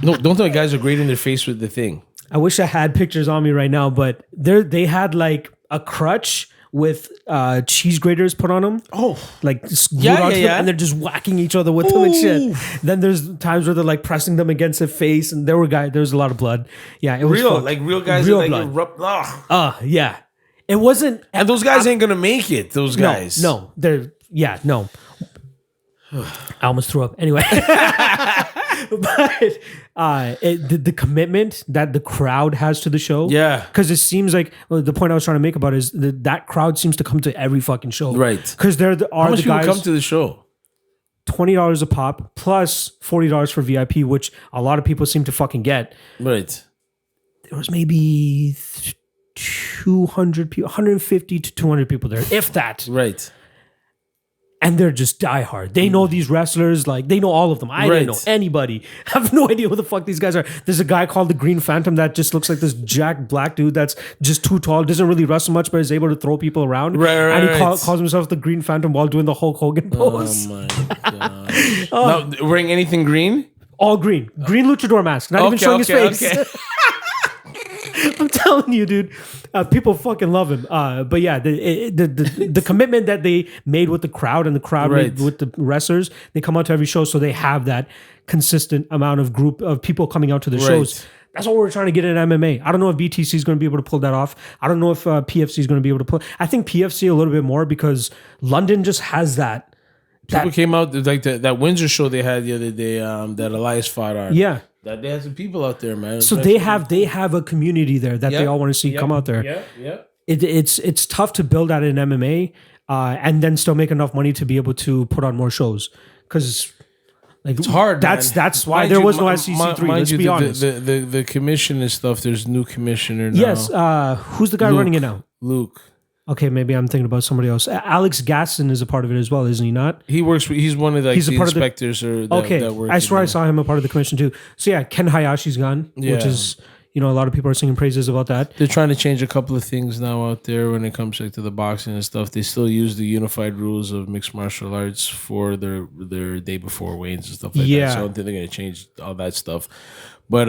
No, don't tell me guys are grating their face with the thing. I wish I had pictures on me right now, but they had like a crutch with cheese graters put on them. Oh. Like glued onto them, and they're just whacking each other with them and shit. Then there's times where they're like pressing them against their face, and there was a lot of blood. Yeah, it was fucked. Like real guys Real that like blood. Yeah. It wasn't, and those guys ain't gonna make it. Those guys. No. No. I almost threw up. Anyway. But the commitment that the crowd has to the show. Yeah. Because it seems like the point I was trying to make about it is that crowd seems to come to every fucking show. Right. Because How much people guys come to the show? $20 a pop plus $40 for VIP, which a lot of people seem to fucking get. Right. There was maybe 200 people, 150 to 200 people there, if that. Right. And they're just diehard. They know these wrestlers, like they know all of them. I didn't know anybody. I have no idea who the fuck these guys are. There's a guy called the Green Phantom that just looks like this jacked black dude that's just too tall, doesn't really wrestle much, but is able to throw people around. And he calls himself the Green Phantom while doing the Hulk Hogan pose. Oh my god! Now, wearing anything green? All green. Green luchador mask. Not even showing his face. I'm telling you, dude. People fucking love him. But yeah, the commitment that they made with the crowd and the crowd made with the wrestlers, they come out to every show, so they have that consistent amount of group of people coming out to the shows. That's what we're trying to get in MMA. I don't know if BTC is going to be able to pull that off. I don't know if PFC is going to be able to pull. I think PFC a little bit more because London just has that. People came out like that Windsor show they had the other day. That Elias fought on. Yeah. That they had some people out there, man. So they have a community there that they all want to see come out there. Yeah. It's tough to build that in MMA and then still make enough money to be able to put on more shows because it's hard. That's why there was no SEC3. Let's be honest. The commission and stuff. There's new commissioner now. Yes. Who's the guy running it now? Luke. Okay, maybe I'm thinking about somebody else. Alex Gasson is a part of it as well, isn't he not? He works. He's one of the inspectors. I swear I saw him a part of the commission too. So yeah, Ken Hayashi's gone, which is, a lot of people are singing praises about that. They're trying to change a couple of things now out there when it comes to the boxing and stuff. They still use the unified rules of mixed martial arts for their day before weigh-ins and stuff like that. So I don't think they're going to change all that stuff. But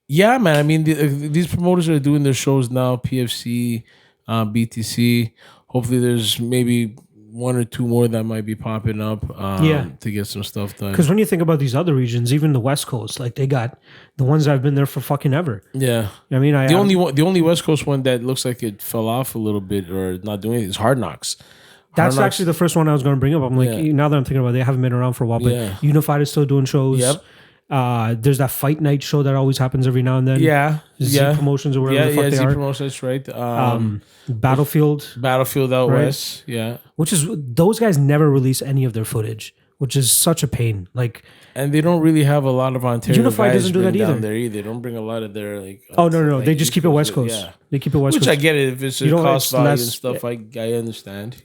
yeah, man. I mean, these promoters are doing their shows now. PFC, BTC. Hopefully, there's maybe one or two more that might be popping up. To get some stuff done. Because when you think about these other regions, even the West Coast, like they got the ones that have been there for fucking ever. Yeah, I mean, the only West Coast one that looks like it fell off a little bit or not doing it is Hard Knocks. That's actually the first one I was going to bring up. I'm like, now that I'm thinking about it, they haven't been around for a while, but Unified is still doing shows. Yep. There's that fight night show that always happens every now and then. Z Promotions or whatever the fuck they are. Z Promotions, right. Battlefield out west. Yeah. Which is, those guys never release any of their footage, which is such a pain. Like, and they don't really have a lot of Ontario Unified guys doesn't do that either. They don't bring a lot of their like. No. They just keep it West Coast. Yeah. They keep it West Coast. Which I get it. If it's a cost value and stuff, I understand,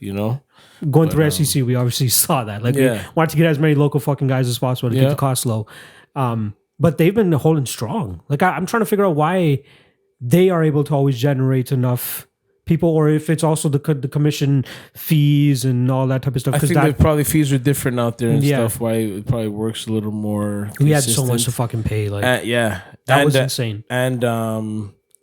Going through SEC, we obviously saw that. Like, we wanted to get as many local fucking guys as possible to keep the cost low. But they've been holding strong. Like, I'm trying to figure out why they are able to always generate enough people, or if it's also the commission fees and all that type of stuff. I think that probably fees are different out there and stuff. Why it probably works a little more consistent. We had so much to fucking pay. Like, that was insane. And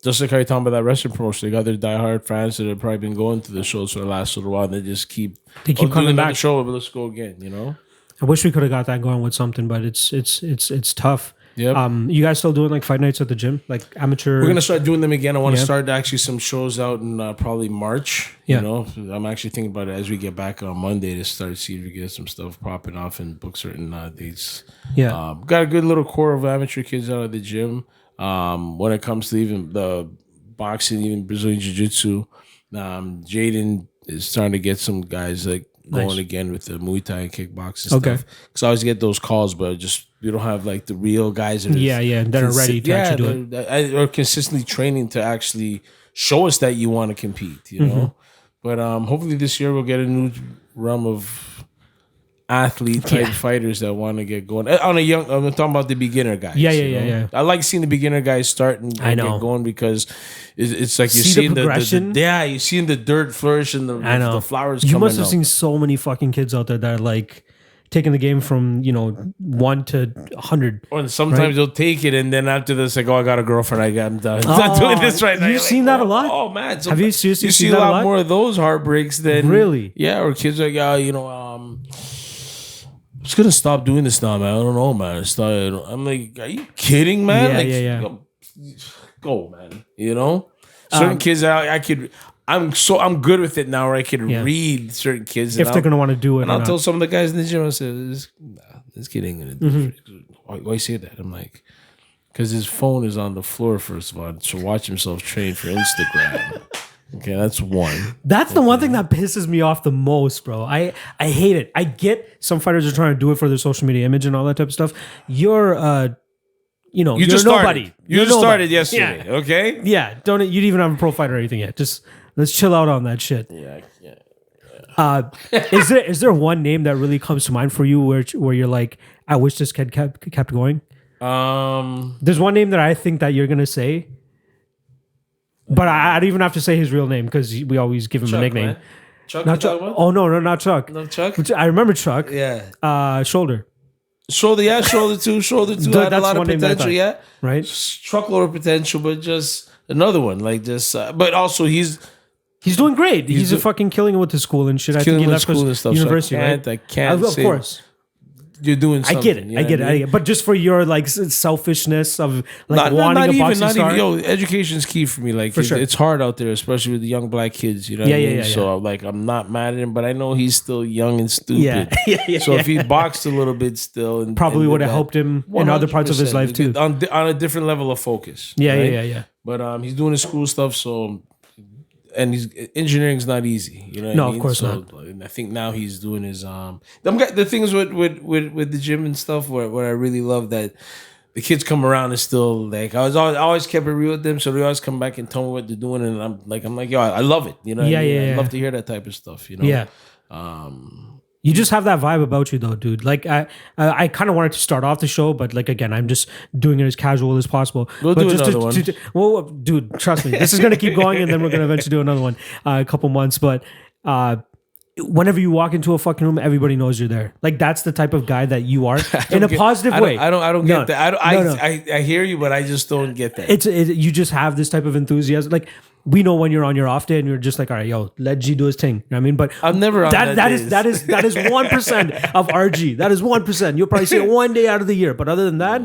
just like how you're talking about that wrestling promotion, they got their diehard fans that have probably been going to the shows for the last little while. And they just keep coming back. Show, but let's go again. I wish we could have got that going with something, but it's tough. Yep. You guys still doing like fight nights at the gym, like amateur? We're gonna start doing them again. I want to start actually some shows out in probably March. I'm actually thinking about it as we get back on Monday to start seeing if we get some stuff popping off and book certain dates. Got a good little core of amateur kids out of the gym. When it comes to even the boxing, even Brazilian Jiu-Jitsu, Jaden is starting to get some guys like going again with the Muay Thai and kickboxing stuff. Because I always get those calls, but we don't have like the real guys that are ready to actually do it. Or consistently training to actually show us that you want to compete, know? But hopefully this year we'll get a new realm of athlete type fighters that want to get going. On a young, I'm talking about the beginner guys. Yeah. I like seeing the beginner guys start and get going because it's like you're seeing the progression. You're seeing the dirt flourish and the flowers. You must have seen so many fucking kids out there that are like taking the game from 1 to 100. Or sometimes they'll take it and then after this, like, I got a girlfriend. I'm not doing this right now. You've seen that a lot. Oh man, have you seriously seen a lot more of those heartbreaks than really? Yeah, or kids like I'm just gonna stop doing this now, man. I don't know, man. I'm like, are you kidding, man? Go, man. Certain kids, I'm good with it now, where I could read certain kids if they're gonna want to do it. And I'll tell some of the guys in the gym, I said, this kid ain't gonna do it. Why you say that? I'm like, because his phone is on the floor, first of all, to watch himself train for Instagram. Okay, that's one. That's the one thing that pisses me off the most, bro. I hate it. I get some fighters are trying to do it for their social media image and all that type of stuff. You're you're just nobody. You just started yesterday, okay? Yeah, you didn't even have a pro fight or anything yet. Just let's chill out on that shit. Yeah. Is there one name that really comes to mind for you where you're like, I wish this kid kept going? There's one name that I think that you're gonna say, but I don't even have to say his real name because we always give him a nickname. Man. Chuck, not Chuck. Oh no, not Chuck. No Chuck. I remember Chuck. Yeah. Shoulder. Shoulder too. Had a lot of potential. Yeah. Right. Truckload of potential, but just another one. Like just, but also he's doing great. He's fucking killing it with the school and shit. I think he left school and stuff. University, so right? I can't. Of course. You're doing something. I get it. But just for your like selfishness of like wanting a boxing star. Education's key for me. Like for sure. It's hard out there, especially with the young black kids. You know what I mean? So like I'm not mad at him, but I know he's still young and stupid. Yeah. So if he boxed a little bit still, and probably would have helped him in other parts of his life too. On a different level of focus. Yeah. But he's doing his school stuff, so. And engineering's not easy, you know. No, of course not. And I think now he's doing his the things with the gym and stuff where I really love that the kids come around and still like I always kept it real with them, so they always come back and tell me what they're doing, and I'm like yo, I love it, you know. I love to hear that type of stuff, you know. Yeah. You just have that vibe about you, though, dude. Like I kind of wanted to start off the show, but like again, I'm just doing it as casual as possible. We'll do another one. Well, dude, trust me, this is gonna keep going, and then we're gonna eventually do another one, a couple months. But whenever you walk into a fucking room, everybody knows you're there. Like that's the type of guy that you are in a positive way. I don't get that. I hear you, but I just don't get that. You just have this type of enthusiasm, like. We know when you're on your off day and you're just like, all right, yo, let G do his thing. You know what I mean? But I'm never on that is 1% of RG. That is 1%. You'll probably see it one day out of the year. But other than that,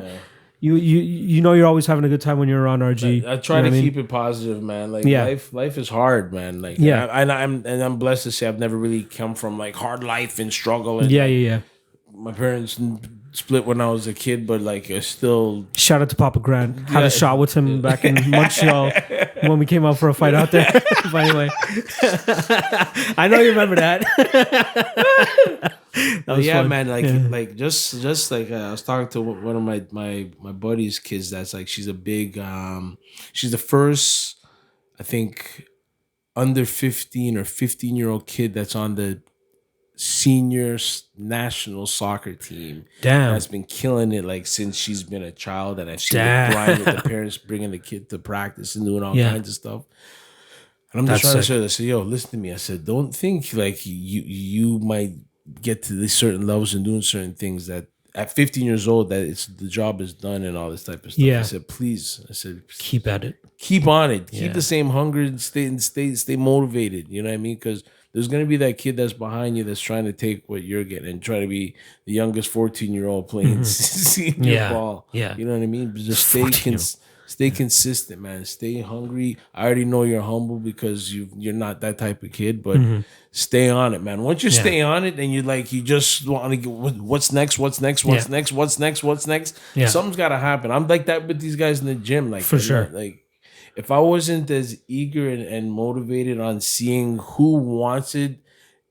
you know you're always having a good time when you're on RG. I try to keep it positive, man. Like life is hard, man. Like I'm blessed to say I've never really come from like hard life and struggle. And, yeah. My parents split when I was a kid, but like I still shout out to Papa Grant. Had a shot with him back in Montreal when we came out for a fight out there. But anyway, I know you remember that. That was fun. Man. Like just like I was talking to one of my buddy's kids. That's like she's a big. She's the first, I think, under 15 or 15-year-old kid that's on the senior national soccer team. Damn, that's been killing it like since she's been a child, and I've seen the grind with the parents bringing the kid to practice and doing all kinds of stuff. And I'm just trying to show her. I said, yo, listen to me. I said, don't think like you might get to these certain levels and doing certain things that at 15 years old that it's the job is done and all this type of stuff. I said, please. I said, keep at it. Keep on it. Keep the same hunger and stay motivated. You know what I mean? Because there's going to be that kid that's behind you that's trying to take what you're getting and try to be the youngest 14-year-old playing senior ball. Yeah. You know what I mean? Just stay consistent, man. Stay hungry. I already know you're humble because you're not that type of kid, but stay on it, man. Once you stay on it and you just want to get what's next. Yeah. Something's got to happen. I'm like that with these guys in the gym. Like for sure. Like if I wasn't as eager and motivated on seeing who wants it,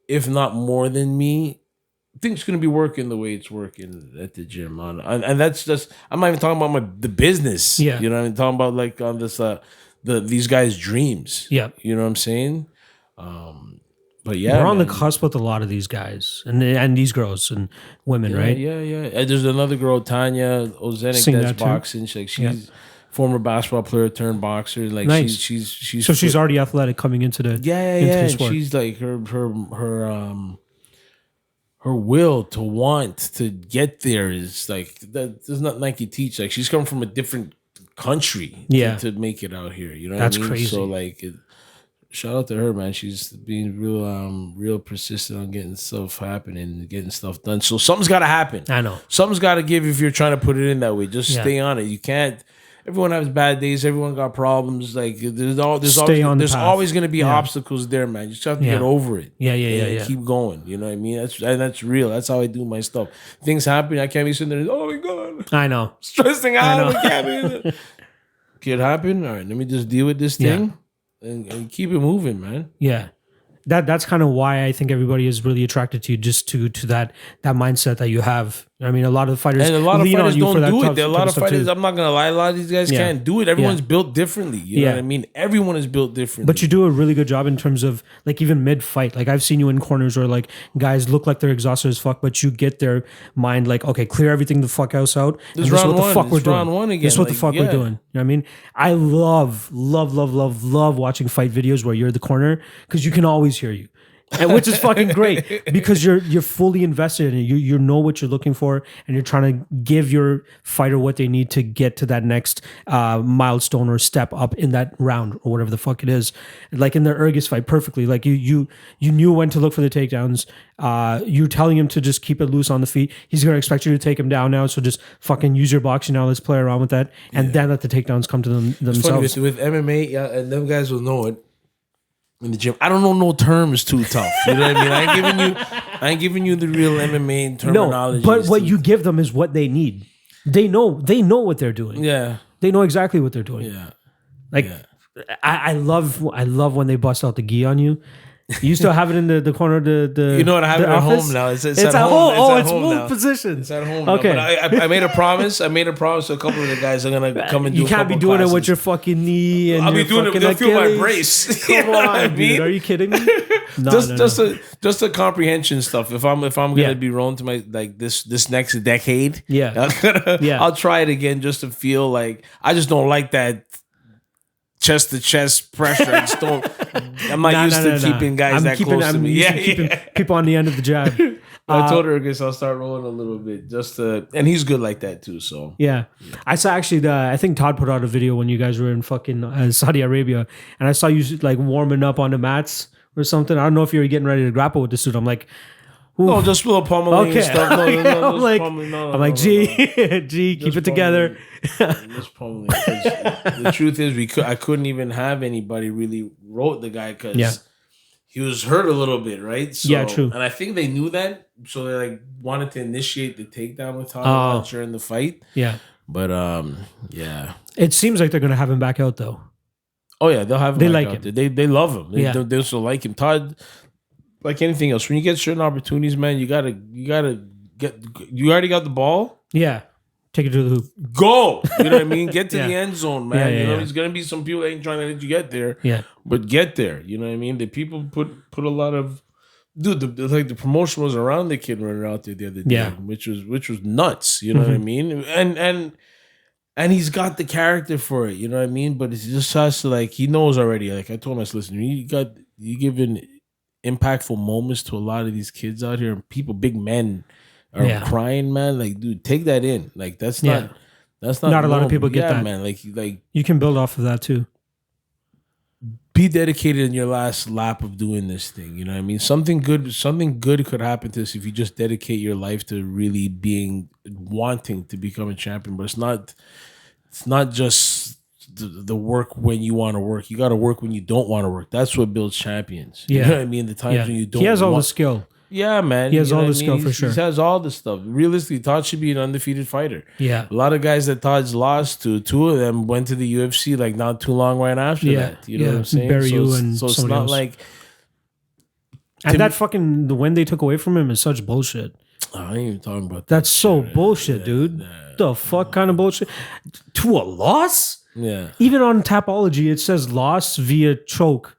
if not more than me, I think it's going to be working the way it's working at the gym. And that's just, I'm not even talking about the business. Yeah. You know what I'm talking about? Like on this, these guys' dreams. Yeah. You know what I'm saying? But we're on the cusp with a lot of these guys and these girls and women, right? Yeah. And there's another girl, Tanya Ozenik, that's boxing. She's former basketball player turned boxer. Like nice. she's already athletic coming into the the sport. She's like her will to want to get there is like that. There's nothing like you teach. Like she's come from a different country to make it out here. You know that's what I mean? Crazy. So like, shout out to her, man. She's being real persistent on getting stuff happening and getting stuff done. So something's got to happen. I know something's got to give if you're trying to put it in that way. Just stay on it. You can't. Everyone has bad days. Everyone got problems. Like there's always going to be obstacles there, man. You just have to get over it. Yeah. Keep going. You know what I mean? That's real. That's how I do my stuff. Things happen. I can't be sitting there. Oh my god. I know. Stressing out. I can't be. Could happen. All right. Let me just deal with this thing and keep it moving, man. Yeah. That's kind of why I think everybody is really attracted to you, just to that mindset that you have I mean, a lot of the fighters And a lot of lean fighters on you for don't that do type it. There are a lot of stuff fighters, too. I'm not going to lie, a lot of these guys can't do it. Everyone's built differently. You know what I mean? Everyone is built differently. But you do a really good job in terms of like even mid-fight. Like I've seen you in corners where like guys look like they're exhausted as fuck, but you get their mind like, okay, clear everything the fuck else out. This This is what round the one. fuck This we're doing. round one again. This is what the Like, fuck we're doing. You know what I mean? I love watching fight videos where you're the corner because you can always hear you. And which is fucking great because you're fully invested in it. You know what you're looking for, and you're trying to give your fighter what they need to get to that next milestone or step up in that round or whatever the fuck it is. Like in the Urgus fight, perfectly. Like you knew when to look for the takedowns. You're telling him to just keep it loose on the feet. He's gonna expect you to take him down now, so just fucking use your boxing now. Let's play around with that, and then let the takedowns come to themselves. It's funny, with MMA, yeah, and them guys will know it. In the gym, I don't know no terms too tough. You know what I mean? I ain't giving you the real MMA terminology. No, but what you give them is what they need. They know what they're doing. Yeah, they know exactly what they're doing. yeah. Like I love when they bust out the gi on you. You still have it in the corner of the You know what? I have it at office? home now. It's It's at at home. home. It's It's at home moved now. positions. It's at home. Okay. Now. But I made a promise. I made a promise to a couple of the guys. I'm gonna come and do. You can't be doing it with your fucking knee and I'll be your doing it. fucking They'll feel my Achilles. brace. Come You know what I on, mean? dude. Are you kidding me? No, Just the comprehension stuff. If I'm gonna Yeah. be rolling to my like this next decade, Yeah. I'll try it again just to feel like I just don't like that chest to chest pressure. I just don't. I'm not used to keeping guys that close to me. Yeah, keeping people on the end of the jab. I told her, I guess I'll start rolling a little bit just to, and he's good like that too. So Yeah. I saw actually I think Todd put out a video when you guys were in fucking Saudi Arabia, and I saw you like warming up on the mats or something. I don't know if you were getting ready to grapple with this dude. I'm like, ooh. no, just a little pummeling Okay. and stuff. No, I'm like, G, keep Just it together. Just pummeling. 'Cause the truth is, I couldn't even have anybody really wrote the guy because he was hurt a little bit, right? So, Yeah, true. And I think they knew that, so they like wanted to initiate the takedown with Todd during the fight. Yeah. But yeah. It seems like they're gonna have him back out though. Oh yeah, they'll have him. They back like out him. there. They love him. Yeah. They also like him. Todd, like anything else, when you get certain opportunities, man, you gotta get. You already got the ball. Yeah. Take it to the hoop. Go. You know what I mean? Get to Yeah. the end zone, man. Yeah, you know, yeah. there's gonna be some people that ain't trying to let you get there. Yeah. But get there. You know what I mean? The people put a lot of the promotion was around the kid running out there the other day, Yeah. which was nuts. You know what I mean? And he's got the character for it. You know what I mean? But it just has to like he knows already. Like I told him, I said, listen, you giving impactful moments to a lot of these kids out here, and people, big men. Are crying, man. Like, dude, take that in. Like, that's not a lot of people get that, man. Like you can build off of that too. Be dedicated in your last lap of doing this thing. You know what I mean? Something good could happen to this if you just dedicate your life to really wanting to become a champion. But it's not just the work when you want to work. You got to work when you don't want to work. That's what builds champions. You know what I mean? The times when you don't. He has all the skill. Yeah, man. He has all the what skill for sure. He has all the stuff. Realistically, Todd should be an undefeated fighter. Yeah. A lot of guys that Todd's lost to, two of them went to the UFC like not too long right after that. You know what I'm saying? So it's not else. like. And that fucking the win they took away from him is such bullshit. I ain't even talking about that. That's so bullshit, dude. The fuck kind of bullshit? To a loss? Yeah. Even on Tapology, it says loss via choke.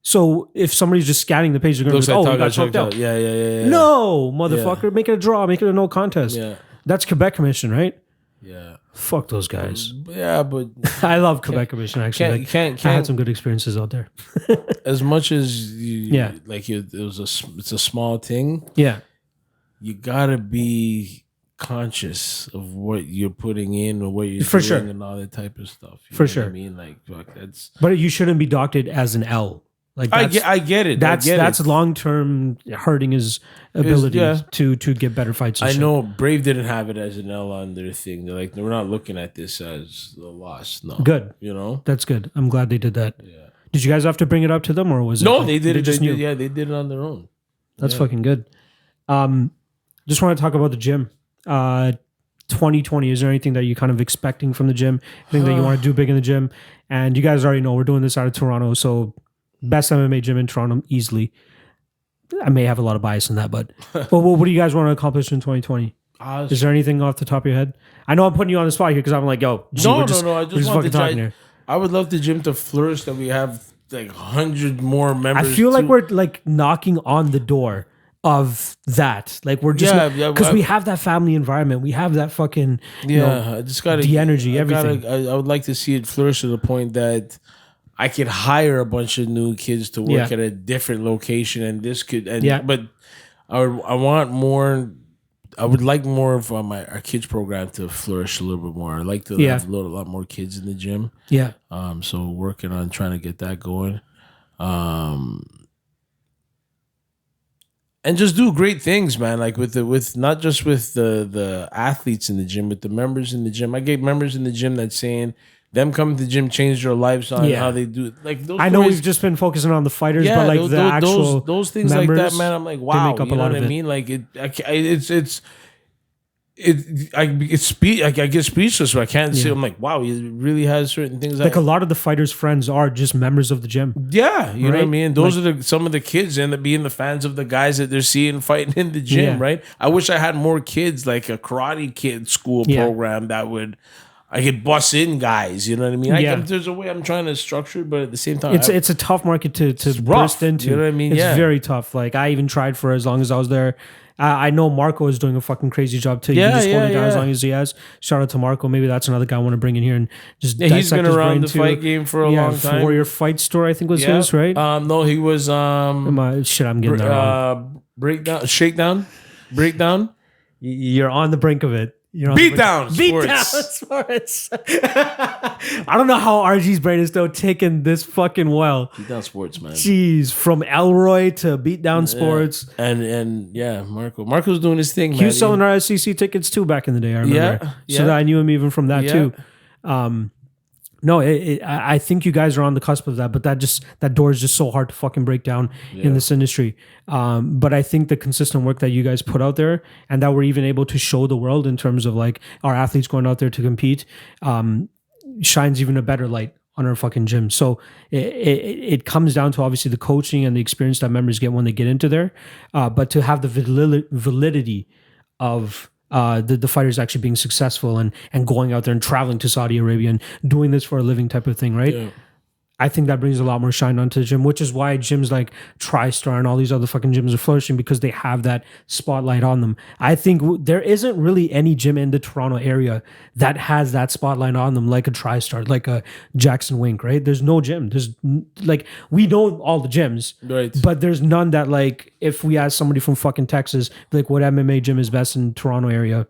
So if somebody's just scanning the page, they're going to be like, oh, we got choked out. Yeah. No, motherfucker. Make it a draw. Make it a no contest. Yeah. That's Quebec Commission, right? Yeah. Fuck those guys. Yeah, but I love Quebec Commission, actually. can't I had some good experiences out there. as much as it's a small thing. Yeah. You gotta be conscious of what you're putting in or what you're For doing sure. and all that type of stuff. You For know sure. what I mean, like, fuck, that's. But you shouldn't be doctored as an L. Like I get it. That's long term hurting his ability to get better fights. And I shit. know Brave didn't have it as an L on their thing. They're like, we're not looking at this as a loss. No, Good. You know, That's good. I'm glad they did that. yeah. Did you guys have to bring it up to them, or was it? No, like, they did it. Just knew? Yeah, they did it on their own. That's fucking good. Just want to talk about the gym. 2020. Is there anything that you're kind of expecting from the gym? Anything that you want to do big in the gym? And you guys already know we're doing this out of Toronto, so best MMA gym in Toronto easily. I may have a lot of bias in that, but what do you guys want to accomplish in 2020? Is there anything off the top of your head? I know I'm putting you on the spot here because I'm like, yo, no. I we're just want fucking talking here. I would love the gym to flourish. That we have like 100 more members. I feel like we're like knocking on the door of that. Like we're just because we have that family environment. We have that fucking I just got the energy, everything. I would like to see it flourish to the point that I could hire a bunch of new kids to work at a different location, and this could. But I want more. I would like more of our kids program to flourish a little bit more. I'd like to have a lot more kids in the gym. Yeah. So working on trying to get that going. And just do great things, man. Like with not just with the athletes in the gym, but the members in the gym. I get members in the gym that's saying them coming to the gym changed their lives on how they do it. Like those I know we've just been focusing on the fighters, but like the actual those things members, like that, man. I'm like, wow, make up you a know lot what of I it. mean? Like I get speechless. So I can't say. I'm like, wow, he really has certain things. Like a lot of the fighters' friends are just members of the gym. Yeah, you know what I mean. Those are some of the kids end up being the fans of the guys that they're seeing fighting in the gym. Right. I wish I had more kids, like a karate kid school program that I could bust in guys. You know what I mean. There's a way I'm trying to structure it, but at the same time, it's a tough market to burst into. You know what I mean? It's very tough. Like I even tried for as long as I was there. I know Marco is doing a fucking crazy job too. Yeah, he just hold it down as long as he has. Shout out to Marco. Maybe that's another guy I want to bring in here and just he's been his around brain the fight game for a long time. Warrior Fight Store, I think was his, right? No, he was I'm getting that wrong. Breakdown. You're on the brink of it. Beatdown Sports. I don't know how RG's brain is still taking this fucking well. Beatdown Sports, man. Jeez, from Elroy to Beatdown Sports. And Marco's doing his thing, man. He was selling our SEC tickets too back in the day, I remember. So that I knew him even from that too. No, I think you guys are on the cusp of that, but that door is just so hard to fucking break down in this industry. But I think the consistent work that you guys put out there and that we're even able to show the world in terms of like our athletes going out there to compete shines even a better light on our fucking gym. So it comes down to obviously the coaching and the experience that members get when they get into there, but to have the validity of the fighters actually being successful and going out there and traveling to Saudi Arabia and doing this for a living type of thing, right? Yeah. I think that brings a lot more shine onto the gym, which is why gyms like TriStar and all these other fucking gyms are flourishing because they have that spotlight on them. I think there isn't really any gym in the Toronto area that has that spotlight on them like a TriStar, like a Jackson Wink, right? There's no gym. There's like, we know all the gyms, right? But there's none that like, if we ask somebody from fucking Texas, like what MMA gym is best in Toronto area,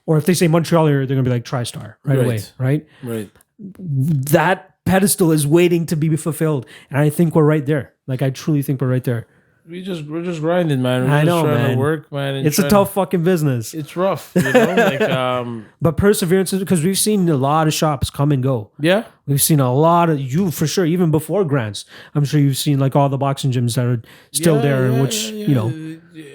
or if they say Montreal area, they're gonna be like TriStar right away, right? Right. That pedestal is waiting to be fulfilled, and I think we're right there. Like I truly think we're right there. We're just grinding, man. We're just trying to work, man. It's a tough fucking business. It's rough, you know. Like, but perseverance is because we've seen a lot of shops come and go. Yeah, we've seen a lot of for sure. Even before grants, I'm sure you've seen like all the boxing gyms that are still there, and which you know.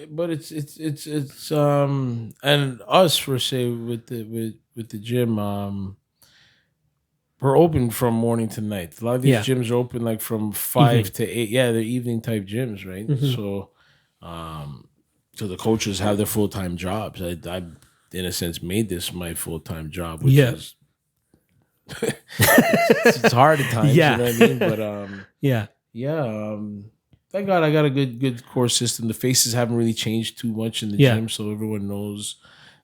But it's and us for say with the gym. We're open from morning to night. A lot of these gyms are open like from 5 to 8. Yeah, they're evening type gyms, right? Mm-hmm. So the coaches have their full-time jobs. I in a sense made this my full-time job, which is it's hard at times, you know what I mean? But thank God I got a good core system. The faces haven't really changed too much in the gym, so everyone knows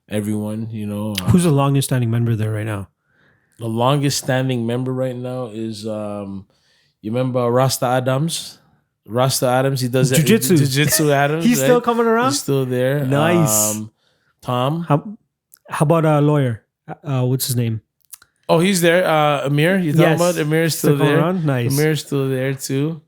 everyone, you know. Who's the longest standing member there right now? The longest standing member right now is you remember Rasta Adams? Rasta Adams, he does Jiu-Jitsu Adams. He's still coming around? He's still there. Nice. Tom. How about a lawyer? What's his name? Oh, he's there. Amir, you talking about? Amir's still there. Around? Nice. Amir's still there too.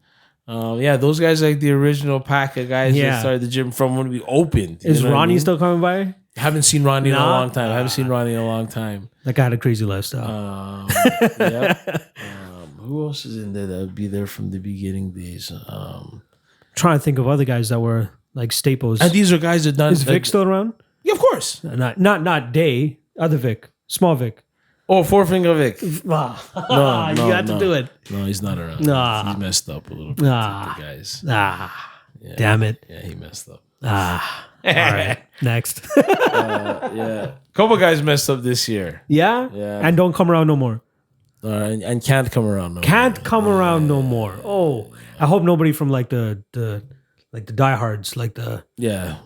Those guys are like the original pack of guys that started the gym from when we opened. Is Ronnie still coming by? Haven't seen Ronnie in a long time. That guy had a crazy lifestyle. Who else is in there that would be there from the beginning days? Trying to think of other guys that were like staples. And these are guys that done. Is Vic still around? Yeah, of course. Not Day. Other Vic. Small Vic. Oh, Four Finger Vic. No, you had to do it. No, he's not around. Nah. He messed up a little bit. The guys. Damn it. Yeah, he messed up. right, next. Yeah. Couple guys messed up this year. Yeah? And don't come around no more. And can't come around no Can't come around no more. Oh, I hope nobody from like the diehards, like the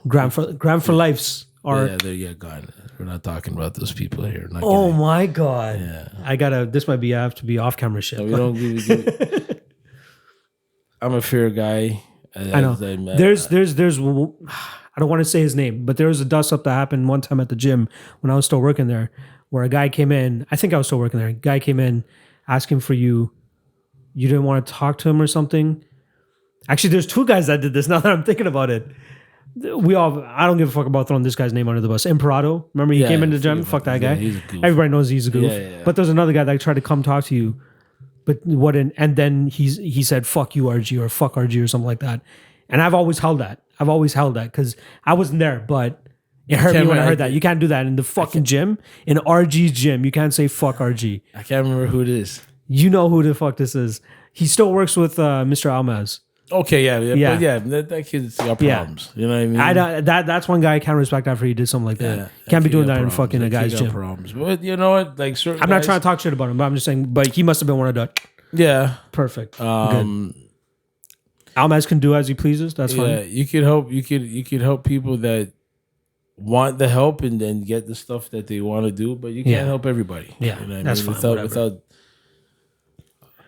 Grand for Life's are. They're gone. We're not talking about those people here. Oh my God. Yeah. This might be, I have to be off camera shit. No, we don't give I'm a fair guy. I know. There's I don't want to say his name, but there was a dust up that happened one time at the gym when I was still working there, where a guy came in. I think I was still working there. A guy came in asking for you. You didn't want to talk to him or something. Actually, there's two guys that did this now that I'm thinking about it. I don't give a fuck about throwing this guy's name under the bus. Imperado. Remember he came into the gym? Fuck that guy. He's a goof. Everybody knows he's a goof. But there's another guy that tried to come talk to you. But and then he said, fuck you, RG, or fuck RG, or something like that. And I've always held that. Because I wasn't there, but it hurt me when I heard that. You can't do that in the fucking gym. In RG's gym, you can't say fuck RG. I can't remember who it is. You know who the fuck this is. He still works with Mr. Almaz. Okay, but that kid's got problems. You know what I mean? That's one guy I can't respect after he did something like that. Can't be doing that in fucking a guy's gym. Problems. But you know what? Like, certain I'm not trying to talk shit about him, but I'm just saying. But he must have been one of the. Yeah. Perfect. Good. Almaz can do as he pleases. That's fine. Yeah, you could help. You could help people that want the help and then get the stuff that they want to do, but you can't help everybody. Yeah, you know what that's I mean? fine. Without.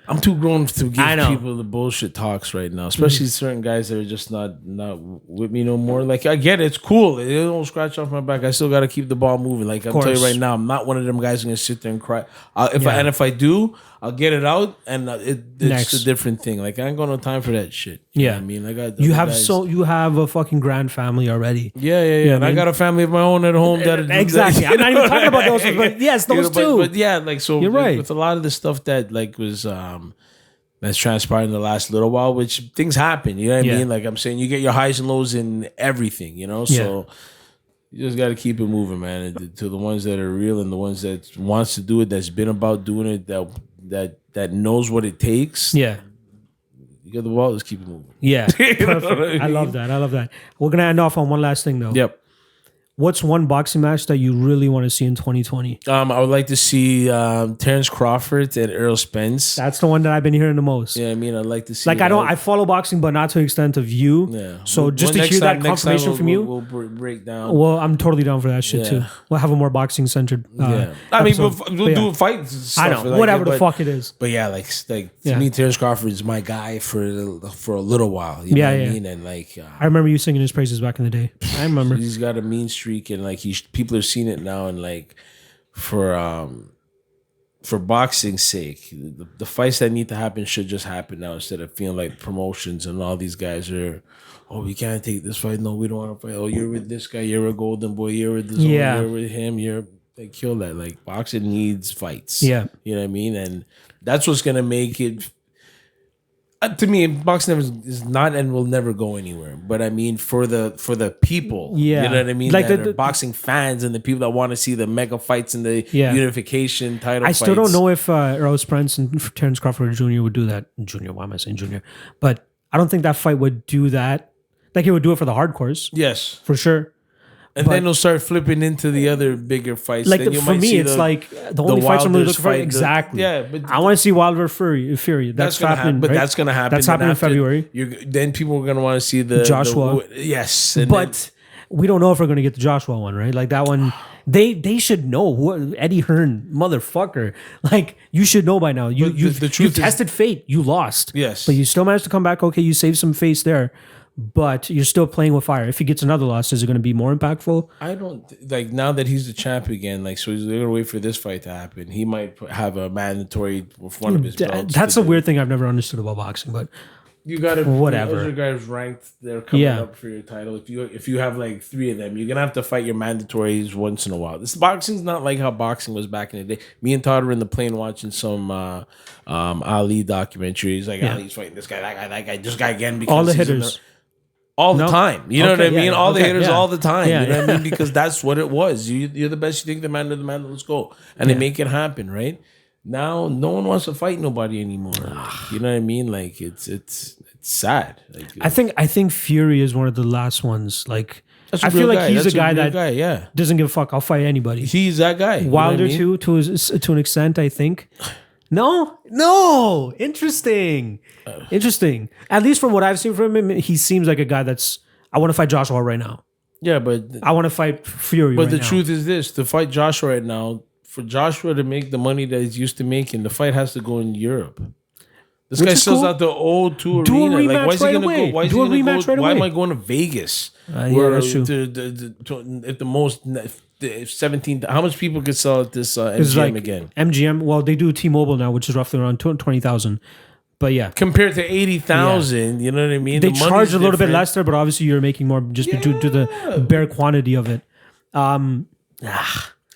I'm too grown to give people the bullshit talks right now, especially certain guys that are just not with me no more. Like, I get it, it's cool. It don't scratch off my back. I still got to keep the ball moving. Like, I'll tell you right now, I'm not one of them guys who's gonna sit there and cry. If I do, I'll get it out, and it's a different thing. Like, I ain't got no time for that shit. You know what I mean, I got you have a fucking grand family already. Yeah. And I got a family of my own at home. Exactly. I'm not even talking about those, but yes, those two. But yeah, like, so you're right. With a lot of the stuff that like was that's transpired in the last little while, which things happen. You know what I mean? Like I'm saying, you get your highs and lows in everything. You know, so. You just got to keep it moving, man. To the ones that are real and the ones that wants to do it, that's been about doing it, that knows what it takes. Yeah. You got the ball, just keep it moving. Yeah. Perfect. I love that. We're going to end off on one last thing, though. Yep. What's one boxing match that you really want to see in 2020? I would like to see Terrence Crawford and Errol Spence. That's the one that I've been hearing the most. Yeah, I mean, I'd like to see. Like, I follow boxing, but not to the extent of you. Yeah. So just to hear that confirmation from you, we'll break down. Well, I'm totally down for that shit too. We'll have a more boxing centered. I mean, we'll do fights. I know, whatever the fuck it is. But yeah, like to me, Terrence Crawford is my guy for a little while. You know what I mean? And like, I remember you singing his praises back in the day. I remember. He's got a mean streak, and like people are seeing it now, and like for boxing's sake, the fights that need to happen should just happen now, instead of feeling like promotions and all these guys are, oh, we can't take this fight, no, we don't want to fight, oh, you're with this guy, you're a golden boy, you're with this one, you're with him, you're like, kill that. Like, boxing needs fights. You know what I mean? And that's what's gonna make it. To me, boxing is not and will never go anywhere. But I mean, for the people, you know what I mean? Like the boxing fans and the people that want to see the mega fights and the unification title fights. I still don't know if Errol Spence and Terrence Crawford Jr. would do that. Junior, why am I saying Junior? But I don't think that fight would do that. Like, it would do it for the hardcores. Yes. For sure. And then they'll start flipping into the other bigger fights. Like, for me, it's like the only fights I'm really looking for. Exactly. But I want to see Wilder Fury. That's happening. But that's going to happen. That's happening in February. Then people are going to want to see the Joshua. Yes. But we don't know if we're going to get the Joshua one, right? Like, that one, they should know. Who Eddie Hearn, motherfucker. Like, you should know by now. You tested fate. You lost. Yes. But you still managed to come back. Okay, you saved some face there. But you're still playing with fire. If he gets another loss, is it going to be more impactful? I don't like, now that he's the champ again. Like, so they're going to wait for this fight to happen. He might have a mandatory with one of his belts. That's a weird thing I've never understood about boxing. But you got to whatever. Those are guys ranked. They're coming up for your title. If you have like 3 of them, you're gonna have to fight your mandatories once in a while. This boxing's not like how boxing was back in the day. Me and Todd were in the plane watching some Ali documentaries. Like, Ali's fighting this guy, that guy, this guy again, because all the hitters. All the time. You know what I mean? All the hitters all the time. Yeah, you know what I mean? Because that's what it was. You're the best. You think the man of the man, let's go. And they make it happen, right? Now, no one wants to fight nobody anymore. You know what I mean? Like, it's sad. Like, I think Fury is one of the last ones. Like, That's a I real feel like guy. he's That's a guy real that yeah. doesn't give a fuck. I'll fight anybody. He's that guy. You know Wilder what I mean? too, to an extent, I think. No. Interesting. Interesting. At least from what I've seen from him, he seems like a guy that's. I want to fight Joshua right now. Yeah, but I want to fight Fury. But right the now. truth is this: to fight Joshua right now, for Joshua to make the money that he's used to making, the fight has to go in Europe. This Which guy is sells cool. out the O2 Do a arena. Like, rematch why is he right gonna away. go? Why is Do a he gonna rematch go? right Why away. am I going to Vegas? Yeah, that's true. At the most 17. How much people could sell at this MGM like again? MGM. Well, they do T-Mobile now, which is roughly around 20,000. But yeah, Compared to 80,000, you know what I mean? they The charge money's a little bit different. less there, but obviously you're making more just due to the bare quantity of it.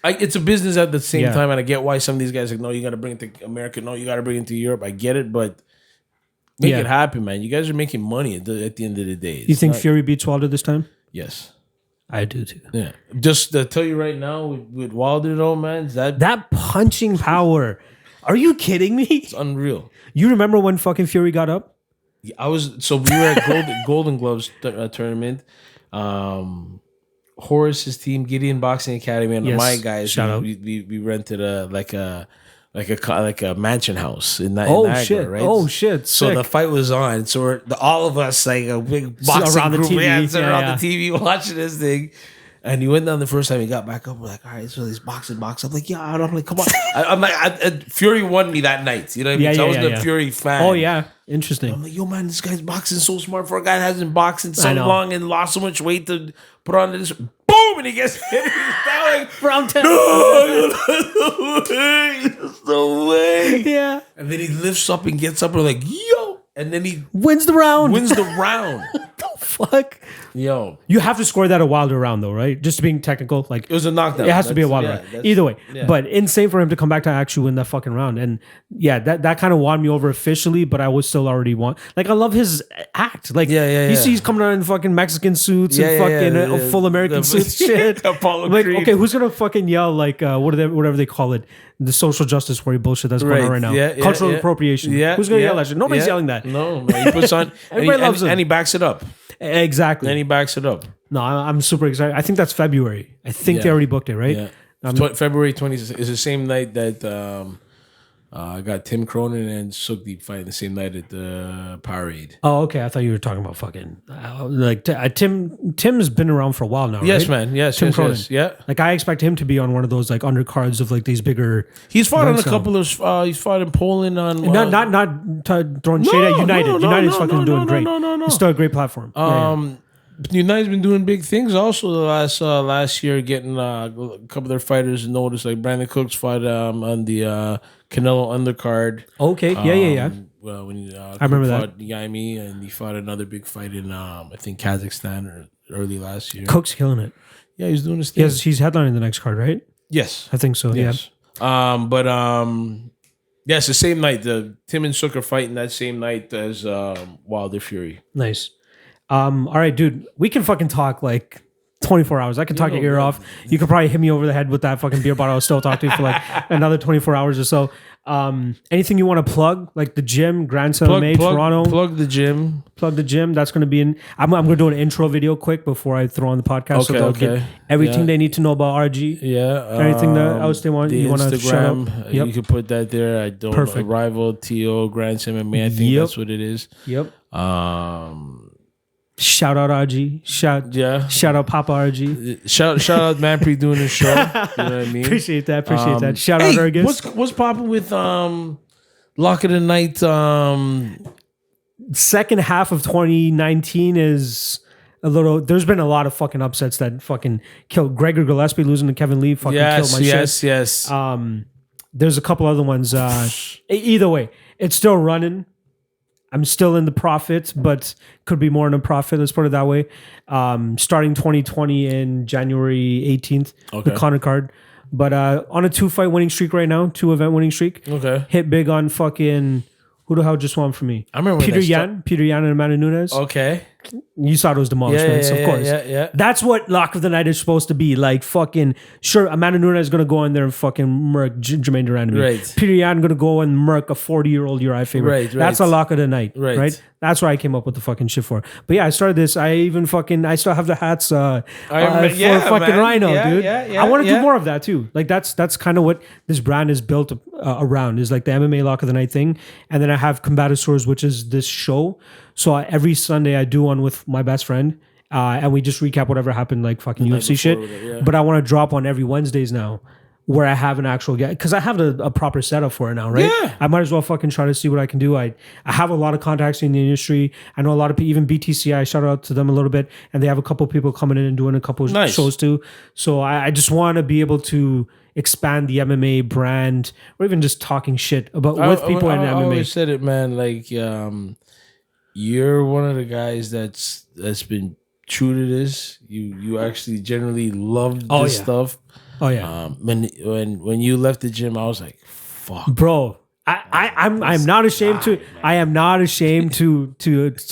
It's a business at the same Yeah. time, and I get why some of these guys are like, no, you got to bring it to America. No, you got to bring it to Europe. I get it, but make Yeah. it happen, man. You guys are making money at the end of the day. You It's think not- Fury beats Wilder this time? Yes. I do too. Yeah. Just to tell you right now, with Wilder, though, man, That punching power. Are you kidding me? it's unreal. You remember when fucking Fury got up? We were at Golden Gloves tournament. Horace's team, Gideon Boxing Academy, and Yes. my guys. Shout out. We rented a mansion house in that. Oh in Niagara, shit! Right? Oh shit! So Sick. the fight was on. So all of us, like a big boxing around the group, TV. sitting Yeah, around yeah. the TV watching this thing. And he went down the first time. He got back up. We're like, all right, so he's boxing. I'm like, yeah. I'm like, come on. I'm like, Fury won me that night. You know what I mean? Yeah, So I yeah, was yeah, a yeah. Fury fan. Oh yeah, interesting. I'm like, yo, man, this guy's boxing so smart for a guy that hasn't boxed in so I know. long and lost so much weight to put on this. Boom! And he gets hit. He's down like, Round 10. no way. Yeah. And then he lifts up and gets up. We're like, yo. And then he Wins the round. wins the round. the fuck? Yo. You have to score that a Wilder round though, right? Just being technical, like It was a knockdown. it has to be a Wilder Yeah, round. that's- Either way. yeah. But insane for him to come back to actually win that fucking round. And yeah, that kind of won me over officially, but I would still already want. Like I love his act. Like Yeah. you see he's coming out in fucking Mexican suits and fucking full American suits shit. Apollo Like Creed. okay, who's gonna fucking yell like whatever they call it, the social justice warrior bullshit that's going on right now. Cultural appropriation. Who's gonna yell that shit? Nobody's yelling that. No, man, he puts on Everybody loves him. and he backs it up. Exactly. And he backs it up. No, I'm super excited. I think that's February. I think they Yeah. already booked it, right? Yeah. February 20th is the same night that I got Tim Cronin and Sukdeep fighting the same night at the Parade. Oh, okay. I thought you were talking about fucking Tim's been around for a while now. Yes, right? man. Yes, Tim yes, Cronin. yes. Yeah. Like I expect him to be on one of those like undercards of like these bigger. He's fought on a events now. couple of. He's fought in Poland on. Not throwing shade at United. United's fucking doing great. No. It's still a great platform. Yeah. United's been doing big things also the last year, getting a couple of their fighters noticed. Like Brandon Cooks fought on the Canelo undercard. Okay. Yeah. Well, when I remember that. fought Yaimi, and he fought another big fight in I think Kazakhstan or early last year. Cook's killing it. Yeah, he's doing his thing. He's headlining the next card, right? Yes. I think so. Yes. Yes, the same night. The Tim and Sook are fighting that same night as Wilder Fury. Yeah. Nice. All right, dude. We can fucking talk like 24 hours. I can talk your ear off. You could probably hit me over the head with that fucking beer bottle. I'll still talk to you for like another 24 hours or so. Anything you want to plug? Like the gym, Grand Slam MMA, Toronto? Plug the gym. Plug the gym. That's going to be in. I'm going to do an intro video quick before I throw on the podcast. So they'll get everything they need to know about RG. Yeah. Anything else they want? You want to shout out? Instagram. Yep. You can put that there. I don't. Perfect. Rival TO Grand Slam MMA. I think that's what it is. Yep. Shout out RG. Shout out Papa RG. Shout out Manpreet doing the show. You know what I mean? Appreciate that. Shout out Ergus. What's popping with Lock of the Night? Second half of 2019 is a little. There's been a lot of fucking upsets that fucking killed. Gregor Gillespie losing to Kevin Lee fucking killed my shit. Yes. There's a couple other ones. Either way, it's still running. I'm still in the profit, but could be more in a profit. Let's put it that way. Starting 2020 in January 18th, the Connor card. But on a 2-fight winning streak right now, 2-event winning streak. Okay. Hit big on fucking, who the hell just won for me? I remember Peter Yan and Amanda Nunes. Okay. You saw those demolished, right? So of course. Yeah. That's what Lock of the Night is supposed to be. Like fucking, sure, Amanda Nunes is going to go in there and fucking murk Jermaine Durand. Right. Peter Yan going to go and murk a 40-year-old Uriah Faber. Right. That's a Lock of the Night. Right. That's what I came up with the fucking shit for. But yeah, I started this. I still have the hats for fucking Rhino, dude. I want to do more of that too. Like that's kind of what this brand is built around, is like the MMA Lock of the Night thing. And then I have Combatosseurs, which is this show. So every Sunday I do one with my best friend, and we just recap whatever happened, like fucking UFC shit. But I want to drop on every Wednesdays now, where I have an actual guy, because I have a proper setup for it now, right? Yeah. I might as well fucking try to see what I can do. I have a lot of contacts in the industry. I know a lot of people, even BTCI, shout out to them a little bit, and they have a couple people coming in and doing a couple shows too. So I just want to be able to expand the MMA brand, or even just talking shit about with people in MMA. I always said it, man. Like, you're one of the guys that's been true to this. You actually generally love this stuff. Oh yeah. When you left the gym, I was like, fuck, bro. I'm not ashamed to. I am not ashamed to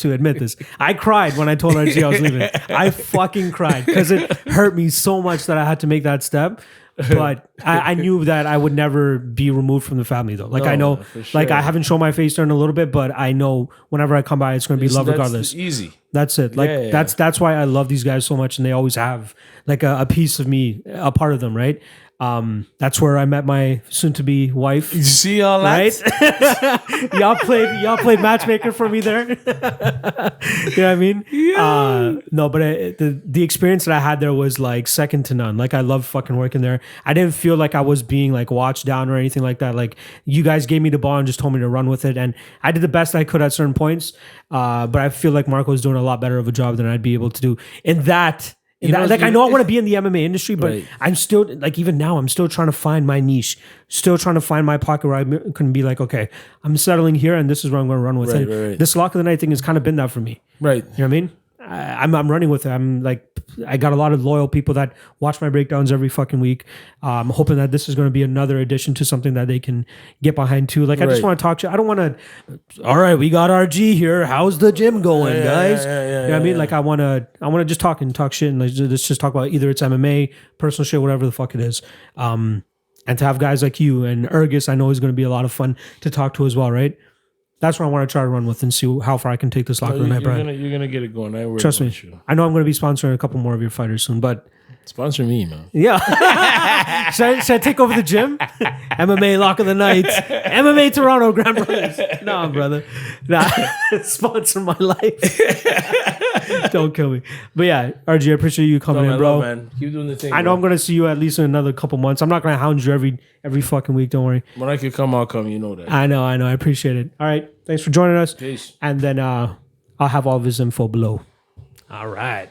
admit this. I cried when I told RG I was leaving. I fucking cried because it hurt me so much that I had to make that step. But I knew that I would never be removed from the family, though. Like, I know, like, I haven't shown my face there in a little bit, but I know whenever I come by, it's going to be love regardless. Easy. That's it. Like, that's why I love these guys so much, and they always have like a piece of me, a part of them, right? That's where I met my soon-to-be wife. You see all that? Right? y'all played matchmaker for me there. You know what I mean? Yeah. No, but the experience that I had there was like second to none. Like, I loved fucking working there. I didn't feel like I was being like watched down or anything like that. Like, you guys gave me the ball and just told me to run with it, and I did the best I could at certain points. But I feel like Marco's doing a lot better of a job than I'd be able to do in that. I know I want to be in the MMA industry, but I'm still, like, even now, I'm still trying to find my niche, still trying to find my pocket where I can be like, okay, I'm settling here and this is where I'm going to run with it. Right. This Lock of the Night thing has kind of been that for me. Right. You know what I mean? I'm running with it. I'm like, I got a lot of loyal people that watch my breakdowns every fucking week. I'm hoping that this is going to be another addition to something that they can get behind too. Like, I just want to talk to you. I don't want to, all right, we got RG here. How's the gym going, guys? You know what I mean? Like, I want to just talk shit, and let's just talk about either it's MMA, personal shit, whatever the fuck it is. And to have guys like you and Ergus, I know is going to be a lot of fun to talk to as well, right? That's what I want to try to run with and see how far I can take this Lock of the Night brand. You're gonna get it going. Trust me. I know I'm going to be sponsoring a couple more of your fighters soon, but sponsor me, man. Yeah. should I take over the gym? MMA Lock of the Night. MMA Toronto Grand Brothers. No, brother. Nah. Sponsor my life. Don't kill me. But yeah, RG, I appreciate you coming in, bro. Man. Keep doing the thing. I know I'm going to see you at least in another couple months. I'm not going to hound you every fucking week. Don't worry. When I can come, I'll come. You know that. I know. I appreciate it. All right. Thanks for joining us. Peace. And then I'll have all of his info below. All right.